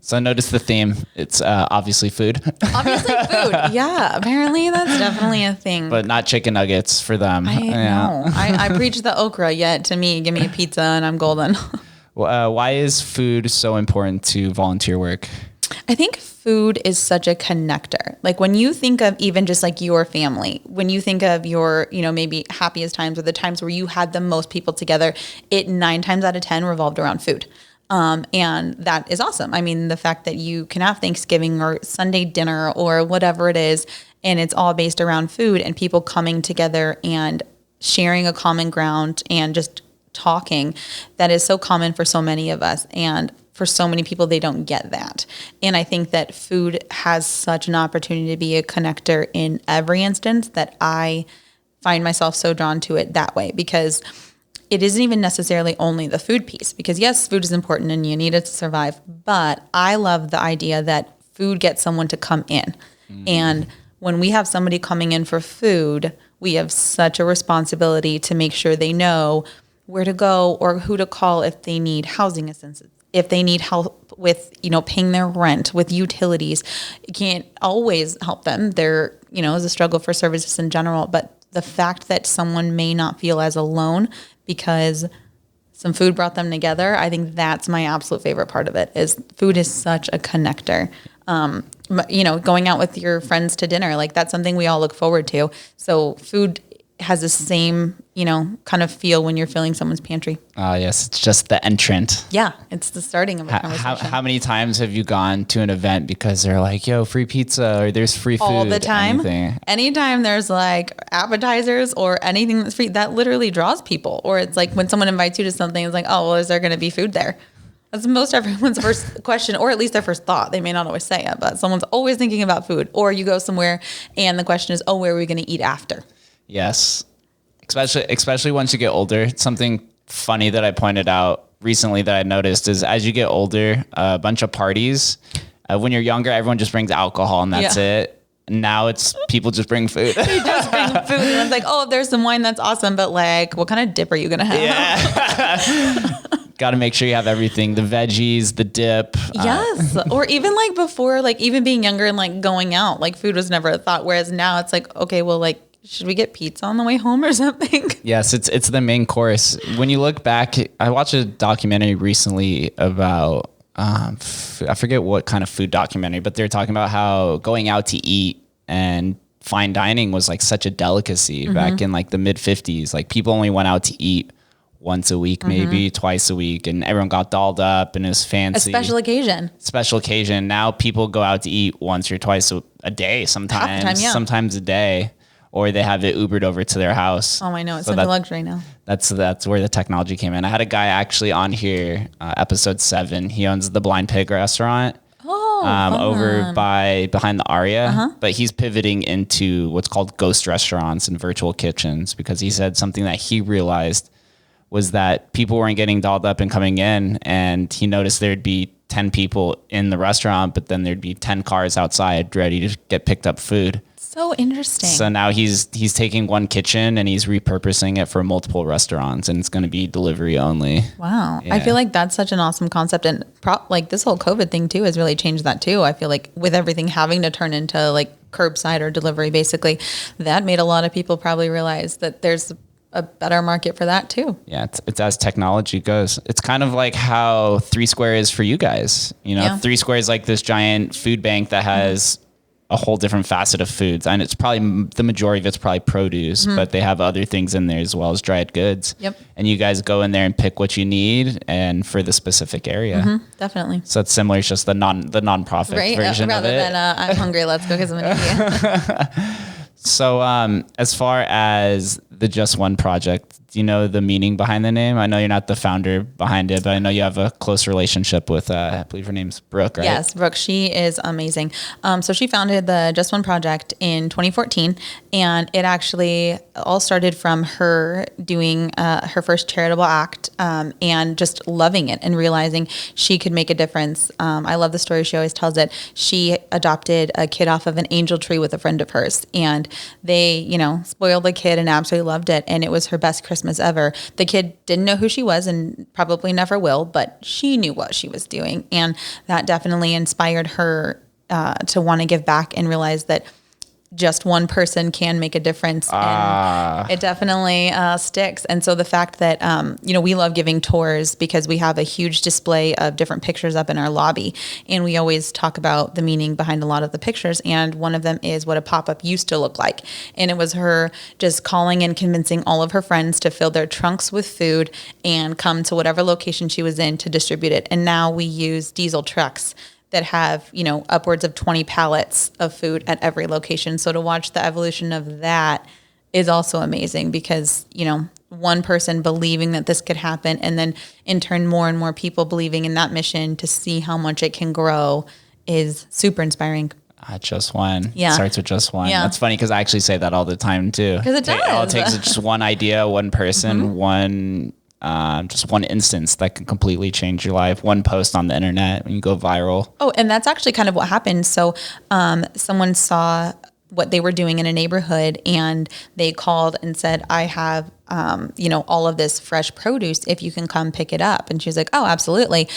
So I noticed the theme. It's obviously food. Obviously food. Yeah, apparently that's definitely a thing. But not chicken nuggets for them. I know. I preach the okra, yet to me, give me a pizza and I'm golden. Why is food so important to volunteer work? I think food is such a connector. Like, when you think of even just like your family, when you think of your, maybe happiest times or the times where you had the most people together, it 9 times out of 10 revolved around food. And that is awesome. I mean, the fact that you can have Thanksgiving or Sunday dinner or whatever it is, and it's all based around food and people coming together and sharing a common ground and just talking, that is so common for so many of us. And for so many people, they don't get that. And I think that food has such an opportunity to be a connector in every instance, that I find myself so drawn to it that way, because it isn't even necessarily only the food piece, because yes, food is important and you need it to survive. But I love the idea that food gets someone to come in. And when we have somebody coming in for food, we have such a responsibility to make sure they know where to go or who to call if they need housing assistance, if they need help with, paying their rent, with utilities. You can't always help them. There, is a struggle for services in general. But the fact that someone may not feel as alone because some food brought them together, I think that's my absolute favorite part of it. Is food is such a connector. Going out with your friends to dinner, like, that's something we all look forward to. So food has the same, kind of feel when you're filling someone's pantry. Yes, it's just the entrant. Yeah, it's the starting of a conversation. How many times have you gone to an event because they're like, yo, free pizza, or there's free food? All the time. Anything. Anytime there's like appetizers or anything that's free, that literally draws people. Or it's like when someone invites you to something, it's like, oh, well, is there going to be food there? That's most everyone's first question, or at least their first thought. They may not always say it, but someone's always thinking about food. Or you go somewhere and the question is, oh, where are we going to eat after? Yes. Especially once you get older. Something funny that I pointed out recently that I noticed is, as you get older, a bunch of parties When you're younger, everyone just brings alcohol and that's Yeah. it. Now it's people just bring food. They just bring food, and it's like, oh, there's some wine, that's awesome, but like, what kind of dip are you gonna have? Yeah. Got to make sure you have everything, the veggies, the dip. Yes. Or even like before, like even being younger and like going out, like food was never a thought. Whereas now it's like, okay, well, like, should we get pizza on the way home or something? Yes, it's the main course. When you look back, I watched a documentary recently about, I forget what kind of food documentary, but they're talking about how going out to eat and fine dining was like such a delicacy back in like the mid 50s. Like people only went out to eat once a week, maybe twice a week, and everyone got dolled up and it was fancy. A special occasion. Special occasion. Now people go out to eat once or twice a day, sometimes, Half the time, yeah. sometimes a day, or they have it Ubered over to their house. Oh, I know. It's So such a luxury now. That's where the technology came in. I had a guy actually on here, episode 7. He owns the Blind Pig restaurant. Oh, Over behind the Aria, but he's pivoting into what's called ghost restaurants and virtual kitchens because he said something that he realized was that people weren't getting dolled up and coming in, and he noticed there'd be 10 people in the restaurant, but then there'd be 10 cars outside ready to get picked up food. so interesting. So now he's taking one kitchen and he's repurposing it for multiple restaurants, and it's going to be delivery only. Wow. Yeah. I feel like that's such an awesome concept. And like this whole COVID thing too has really changed that too. I feel like with everything having to turn into like curbside or delivery, basically, that made a lot of people probably realize that there's a better market for that too. Yeah, it's as technology goes. It's kind of like how 3 Square is for you guys. You know, Yeah. 3 Square is like this giant food bank that has a whole different facet of foods, and it's probably the majority of it's probably produce, but they have other things in there as well as dried goods. Yep. And you guys go in there and pick what you need, and for the specific area. Definitely. So it's similar. It's just the nonprofit Right. version Rather of it. than I'm hungry, let's go get some immediate. So, as far as the Just One project, do you know the meaning behind the name? I know you're not the founder behind it, but I know you have a close relationship with, I believe her name's Brooke, right? Yes, Brooke. She is amazing. So she founded the Just One Project in 2014, and it actually all started from her doing her first charitable act and just loving it and realizing she could make a difference. I love the story. She always tells it. She adopted a kid off of an angel tree with a friend of hers, and they, spoiled the kid and absolutely loved it. And it was her best Christmas ever. The kid didn't know who she was and probably never will, but she knew what she was doing. And that definitely inspired her to want to give back and realize that just one person can make a difference. And it definitely sticks. And so the fact that, we love giving tours because we have a huge display of different pictures up in our lobby. And we always talk about the meaning behind a lot of the pictures. And one of them is what a pop-up used to look like. And it was her just calling and convincing all of her friends to fill their trunks with food and come to whatever location she was in to distribute it. And now we use diesel trucks that have, upwards of 20 pallets of food at every location. So to watch the evolution of that is also amazing because, one person believing that this could happen and then in turn more and more people believing in that mission to see how much it can grow is super inspiring. Just one. Yeah. It starts with just one. Yeah. That's funny because I actually say that all the time too. 'Cause it does. All it takes is just one idea, one person, just one instance that can completely change your life. One post on the internet and you go viral. Oh, and that's actually kind of what happened. So someone saw what they were doing in a neighborhood and they called and said, I have, all of this fresh produce if you can come pick it up. And she was like, oh, absolutely.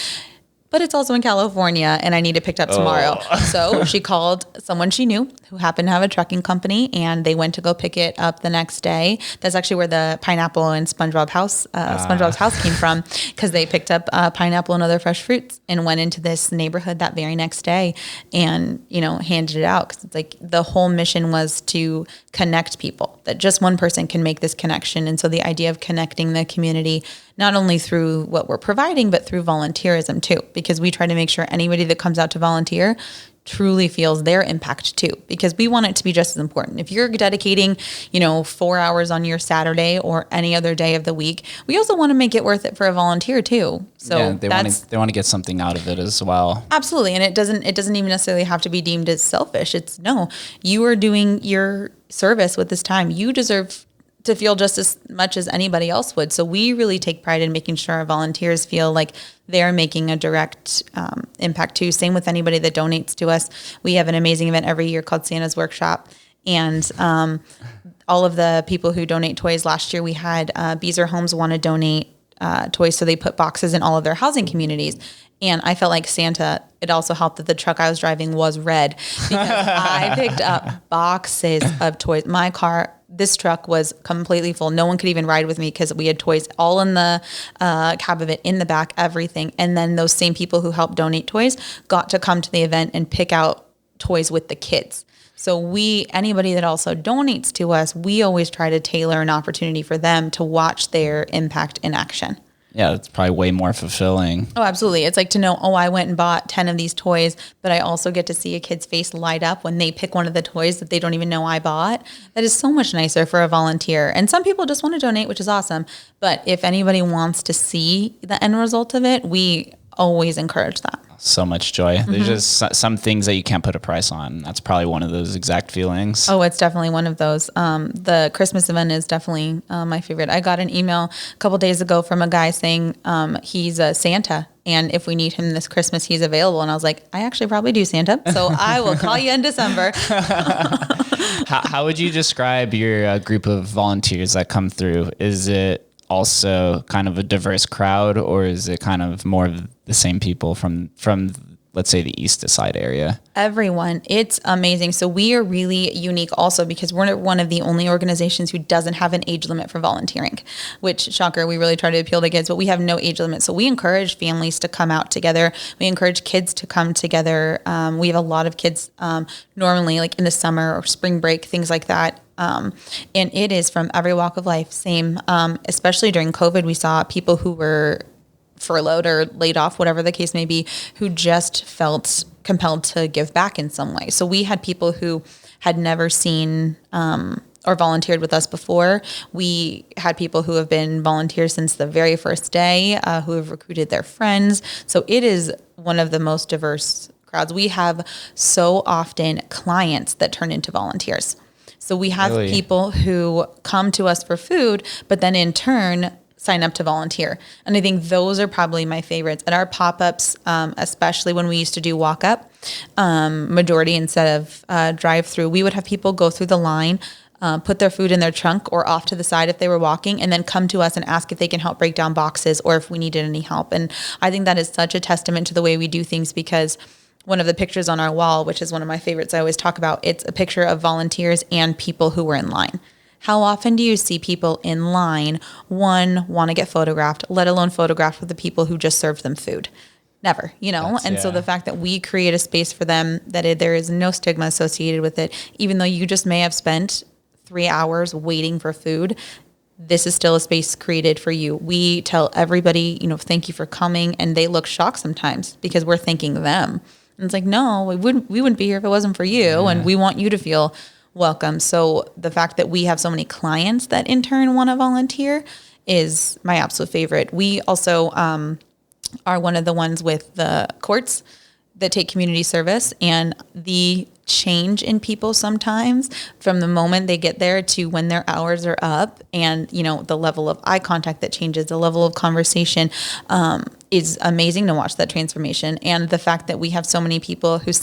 But it's also in California and I need it picked up tomorrow. So she called someone she knew who happened to have a trucking company and they went to go pick it up the next day. That's actually where the pineapple and SpongeBob's house came from because they picked up pineapple and other fresh fruits and went into this neighborhood that very next day and, handed it out. Because it's like the whole mission was to connect people, that just one person can make this connection. And so the idea of connecting the community, not only through what we're providing, but through volunteerism too, because we try to make sure anybody that comes out to volunteer truly feels their impact too, because we want it to be just as important. If you're dedicating, 4 hours on your Saturday or any other day of the week, we also want to make it worth it for a volunteer too. So yeah, they want to get something out of it as well. Absolutely. And it doesn't even necessarily have to be deemed as selfish. It's no, you are doing your service with this time. You deserve to feel just as much as anybody else would. So we really take pride in making sure our volunteers feel like they're making a direct impact too. Same with anybody that donates to us. We have an amazing event every year called Santa's Workshop. And all of the people who donate toys, last year we had Beezer Homes want to donate toys. So they put boxes in all of their housing communities. And I felt like Santa, it also helped that the truck I was driving was red because I picked up boxes of toys. My car, this truck was completely full. No one could even ride with me because we had toys all in the cab of it, in the back, everything. And then those same people who helped donate toys got to come to the event and pick out toys with the kids. So anybody that also donates to us, we always try to tailor an opportunity for them to watch their impact in action. Yeah, it's probably way more fulfilling. Oh, absolutely. It's like to know, I went and bought 10 of these toys, but I also get to see a kid's face light up when they pick one of the toys that they don't even know I bought. That is so much nicer for a volunteer. And some people just want to donate, which is awesome. But if anybody wants to see the end result of it, we always encourage that. So much joy. There's just some things that you can't put a price on. That's probably one of those exact feelings. Oh, it's definitely one of those. The Christmas event is definitely my favorite. I got an email a couple days ago from a guy saying he's a Santa, and if we need him this Christmas, he's available. And I was like, I actually probably do Santa, so I will call you in December. How would you describe your group of volunteers that come through? Is it also kind of a diverse crowd, or is it kind of more of the same people from let's say the East Side area? Everyone. It's amazing. So we are really unique also because we're one of the only organizations who doesn't have an age limit for volunteering, which, shocker, we really try to appeal to kids, but we have no age limit. So we encourage families to come out together. We encourage kids to come together. We have a lot of kids normally like in the summer or spring break, things like that. And it is from every walk of life. Same, especially during COVID, we saw people who were furloughed or laid off, whatever the case may be, who just felt compelled to give back in some way. So we had people who had never seen or volunteered with us before. We had people who have been volunteers since the very first day, who have recruited their friends. So it is one of the most diverse crowds. We have so often clients that turn into volunteers. So we have people who come to us for food, but then in turn sign up to volunteer. And I think those are probably my favorites. At our pop-ups, especially when we used to do walk-up, majority instead of drive-through, we would have people go through the line, put their food in their trunk or off to the side if they were walking, and then come to us and ask if they can help break down boxes or if we needed any help. And I think that is such a testament to the way we do things, because one of the pictures on our wall, which is one of my favorites I always talk about, it's a picture of volunteers and people who were in line. How often do you see people in line, one, want to get photographed, let alone photographed with the people who just served them food? Never, So the fact that we create a space for them, that there is no stigma associated with it, even though you just may have spent 3 hours waiting for food, this is still a space created for you. We tell everybody, thank you for coming, and they look shocked sometimes because we're thanking them. And it's like, no, we wouldn't be here if it wasn't for you, and we want you to feel welcome. So the fact that we have so many clients that in turn want to volunteer is my absolute favorite. We also are one of the ones with the courts that take community service, and the change in people sometimes from the moment they get there to when their hours are up, and the level of eye contact that changes, the level of conversation is amazing to watch that transformation. And the fact that we have so many people who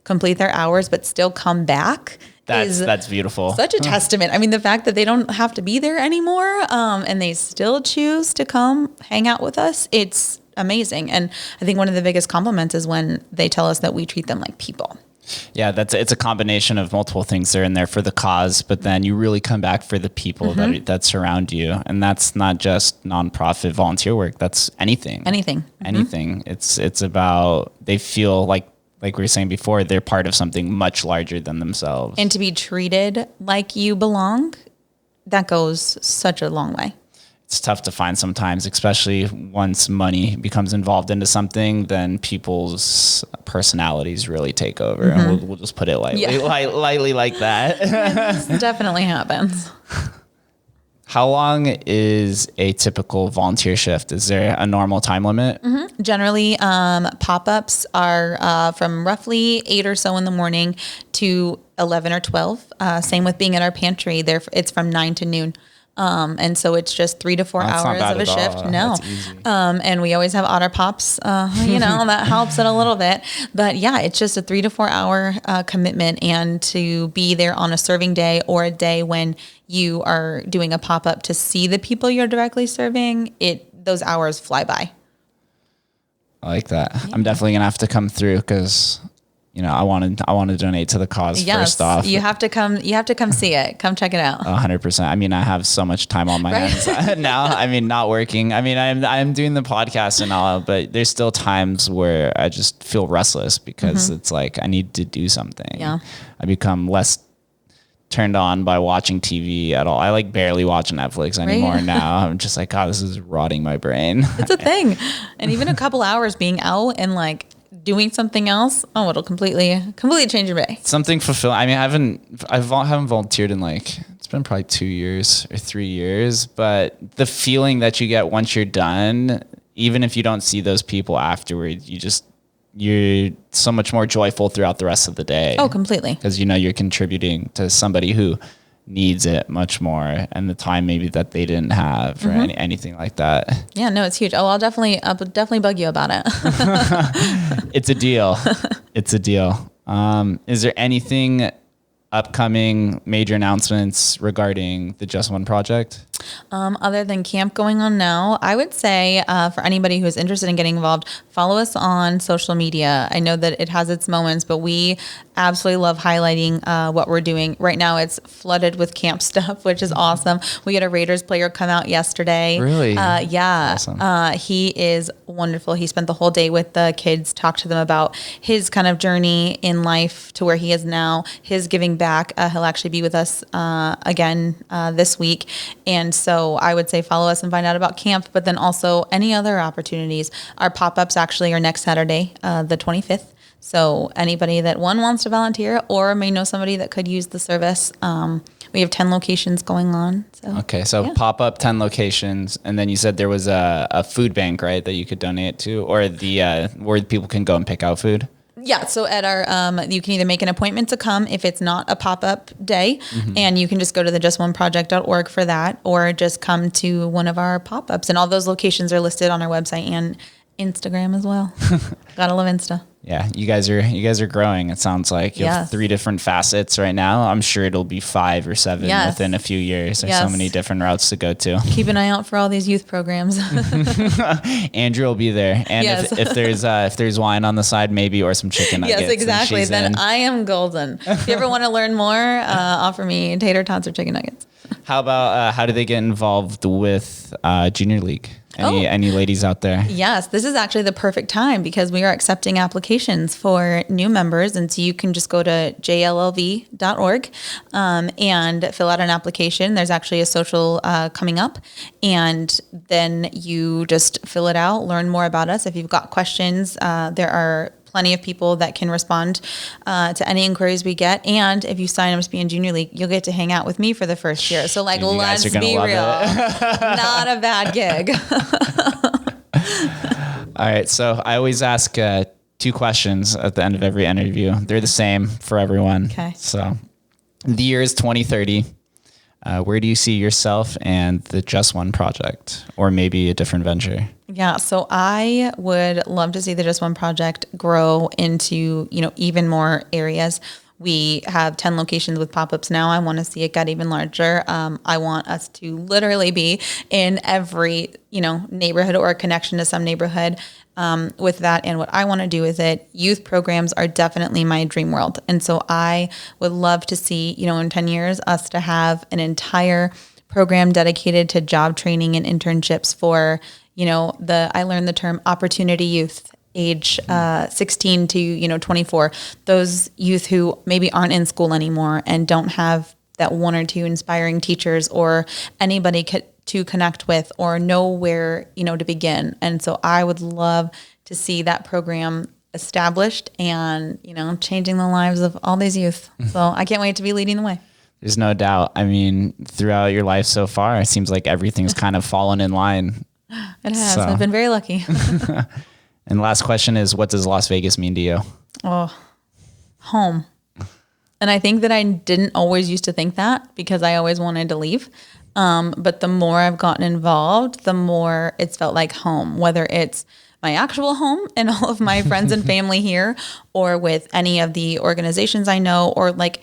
complete their hours but still come back. That's beautiful. Such a testament. I mean, the fact that they don't have to be there anymore, and they still choose to come hang out with us, it's amazing. And I think one of the biggest compliments is when they tell us that we treat them like people. Yeah, it's a combination of multiple things. They're in there for the cause, but then you really come back for the people that surround you. And that's not just nonprofit volunteer work. That's anything. Anything. It's about, they feel like we were saying before, they're part of something much larger than themselves. And to be treated like you belong, that goes such a long way. It's tough to find sometimes, especially once money becomes involved into something, then people's personalities really take over. And we'll just put it lightly like that. This definitely happens. How long is a typical volunteer shift? Is there a normal time limit? Generally, pop-ups are from roughly 8 or so in the morning to 11 or 12. Same with being at our pantry. It's from 9 to noon. And so it's just 3 to 4 That's not hours bad of a at all. shift. No. That's easy. And we always have otter pops, that helps it a little bit. But yeah, it's just a 3 to 4 hour commitment, and to be there on a serving day or a day when you are doing a pop-up to see the people you're directly serving, those hours fly by. I like that. Yeah. I'm definitely going to have to come through because, I want to donate to the cause first off. You have to come see it. Come check it out. 100%. I mean, I have so much time on my hands now. I mean, not working. I mean, I'm doing the podcast and all, but there's still times where I just feel restless because it's like I need to do something. Yeah. I become less turned on by watching TV at all. I like barely watch Netflix anymore now. I'm just like, God, this is rotting my brain. It's a thing. And even a couple hours being out and like doing something else, it'll completely change your day. Something fulfilling. I mean, I haven't volunteered in it's been probably 2 years or 3 years, but the feeling that you get once you're done, even if you don't see those people afterwards, you're so much more joyful throughout the rest of the day. Oh, completely. Because you're contributing to somebody who needs it much more, and the time maybe that they didn't have or anything like that. Yeah, no, it's huge. I'll definitely bug you about it. It's a deal. It's a deal. Is there anything upcoming major announcements regarding the Just One project? Other than camp going on now, I would say for anybody who is interested in getting involved, follow us on social media. I know that it has its moments, but we absolutely love highlighting what we're doing. Right now it's flooded with camp stuff, which is awesome. We had a Raiders player come out yesterday. Really? Yeah. Awesome. He is wonderful. He spent the whole day with the kids, talked to them about his kind of journey in life to where he is now, his giving back. He'll actually be with us again this week. And so I would say follow us and find out about camp, but then also any other opportunities. Our pop-ups actually are next Saturday, the 25th. So anybody that wants to volunteer or may know somebody that could use the service, we have 10 locations going on. So, okay, so yeah. Pop-up 10 locations, and then you said there was a food bank, right, that you could donate to, or where people can go and pick out food? Yeah, so at our, you can either make an appointment to come if it's not a pop-up day, and you can just go to the justoneproject.org for that, or just come to one of our pop-ups. And all those locations are listed on our website and Instagram as well. Gotta love Insta. Yeah, you guys are growing. It sounds like you have 3 different facets right now. I'm sure it'll be 5 or 7 within a few years. There's so many different routes to go to. Keep an eye out for all these youth programs. Andrew will be there, and if there's wine on the side, maybe, or some chicken nuggets. Yes, exactly. Then I am golden. If you ever want to learn more, offer me tater tots or chicken nuggets. How about how do they get involved with Junior League? Any ladies out there? Yes, this is actually the perfect time because we are accepting applications for new members. And so you can just go to jllv.org and fill out an application. There's actually a social coming up. And then you just fill it out, learn more about us. If you've got questions, there are plenty of people that can respond to any inquiries we get. And if you sign up to be in Junior League, you'll get to hang out with me for the first year. So let's be real. Not a bad gig. All right. So I always ask 2 questions at the end of every interview. They're the same for everyone. Okay. So the year is 2030. Where do you see yourself and the Just One project, or maybe a different venture? Yeah, so I would love to see the Just One project grow into, even more areas. We have 10 locations with pop-ups now. I want to see it get even larger. I want us to literally be in every, neighborhood or a connection to some neighborhood with that. And what I want to do with it, youth programs are definitely my dream world. And so I would love to see, in 10 years, us to have an entire program dedicated to job training and internships for, I learned the term opportunity youth, age 16 to 24, those youth who maybe aren't in school anymore and don't have that 1 or 2 inspiring teachers or anybody to connect with or know where to begin. And so I would love to see that program established and changing the lives of all these youth. So I can't wait to be leading the way. There's no doubt. I mean, throughout your life so far, it seems like everything's kind of fallen in line. It has. I've been very lucky. And the last question is, what does Las Vegas mean to you? Oh, home. And I think that I didn't always used to think that because I always wanted to leave. But the more I've gotten involved, the more it's felt like home, whether it's my actual home and all of my friends and family here, or with any of the organizations I know, or like,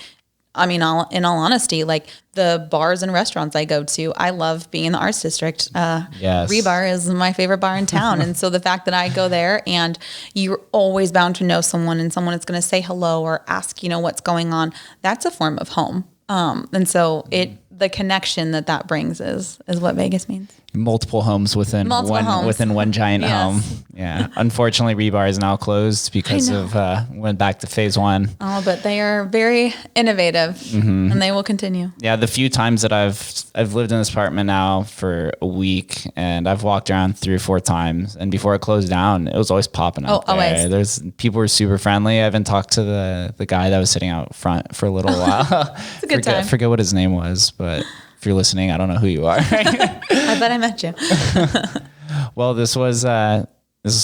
I mean, in all honesty, like the bars and restaurants I go to, I love being in the arts district. Yes. Rebar is my favorite bar in town. And so the fact that I go there and you're always bound to know someone and someone is going to say hello or ask, what's going on, that's a form of home. And so the connection that brings is what Vegas means. Multiple homes within one giant Yes. home. Yeah. Unfortunately, Rebar is now closed because of went back to phase 1. Oh, but they are very innovative and they will continue. Yeah, the few times that I've lived in this apartment now for a week, and I've walked around 3 or 4 times, and before it closed down, it was always popping up there. Always. There's people were super friendly. I even talked to the guy that was sitting out front for a little while. It's a good time. Forget what his name was, but if you're listening, I don't know who you are. I bet I met you. Well, this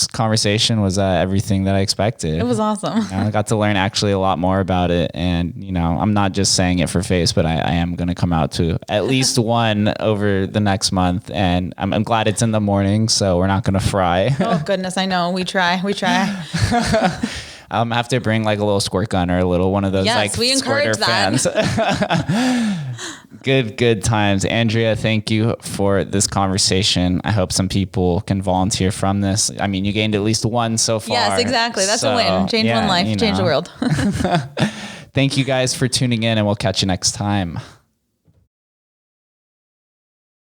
conversation was everything that I expected. It was awesome. I got to learn actually a lot more about it. And, I'm not just saying it for face, but I am going to come out to at least one over the next month. And I'm glad it's in the morning, so we're not going to fry. Oh, goodness. I know. We try. I have to bring like a little squirt gun or a little one of those Yes, we squirter encourage that. fans. Good times. Andrea, thank you for this conversation. I hope some people can volunteer from this. I mean, you gained at least one so far. Yes, exactly. That's a win. Change one life, change the world. Thank you guys for tuning in, and we'll catch you next time.